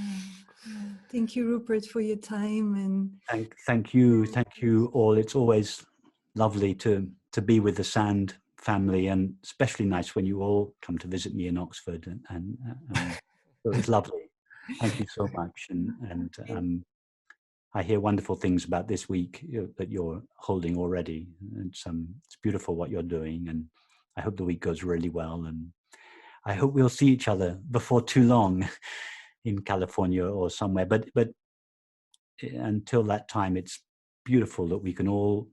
Thank you, Rupert, for your time. And thank you all. It's always lovely to be with the Sand family, and especially nice when you all come to visit me in Oxford. And so it's lovely. Thank you so much. And I hear wonderful things about this week that you're holding already. It's beautiful what you're doing, and I hope the week goes really well. And I hope we'll see each other before too long in California or somewhere. But until that time, it's beautiful that we can all,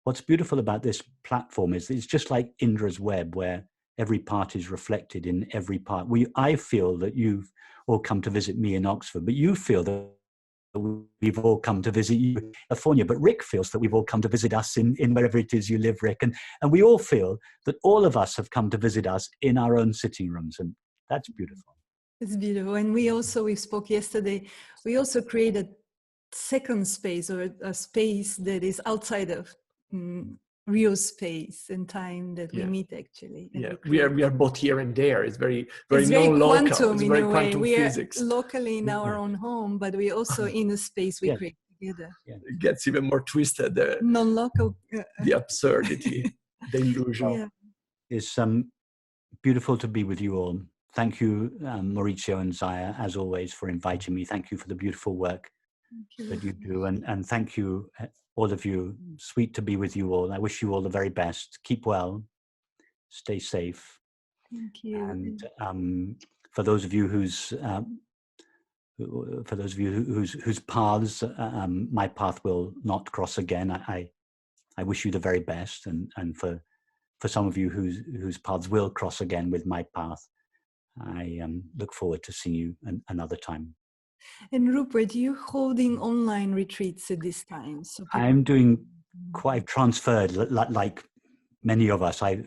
what's beautiful about this platform is it's just like Indra's web, where every part is reflected in every part. I feel that you've all come to visit me in Oxford, but you feel that we've all come to visit you in California, but Rick feels that we've all come to visit us in wherever it is you live, Rick. And we all feel that all of us have come to visit us in our own sitting rooms. And that's beautiful. It's beautiful. And we spoke yesterday, we also created second space, or a space that is outside of real space and time that we meet actually. And we are both here and there. It's very it's very non-local. quantum, It's in very a way. quantum We physics. are locally in our own home, but we also in a space we create together. It gets even more twisted. Non-local. The absurdity, the illusion. Yeah. It's beautiful to be with you all. Thank you, Maurizio and Zaya, as always, for inviting me. Thank you for the beautiful work that you do. And thank you, all of you. Sweet to be with you all. I wish you all the very best. Keep well. Stay safe. Thank you. And for those of you whose paths my path will not cross again, I wish you the very best. And for some of you whose paths will cross again with my path, I look forward to seeing you another time. And Rupert, you're holding online retreats at this time. So I'm doing quite transferred, like many of us. I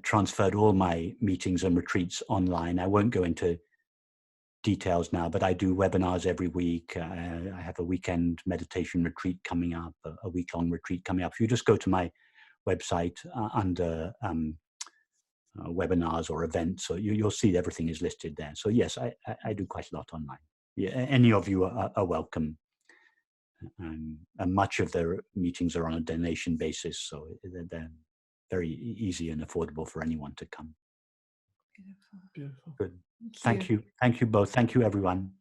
transferred all my meetings and retreats online. I won't go into details now, but I do webinars every week. I have a weekend meditation retreat coming up, a week-long retreat coming up. If you just go to my website under webinars or events, so you'll see everything is listed there. So yes, I do quite a lot online. Yeah, any of you are welcome. And much of their meetings are on a donation basis, so they're very easy and affordable for anyone to come. Beautiful. Beautiful. Good. Thank you. Thank you both. Thank you, everyone.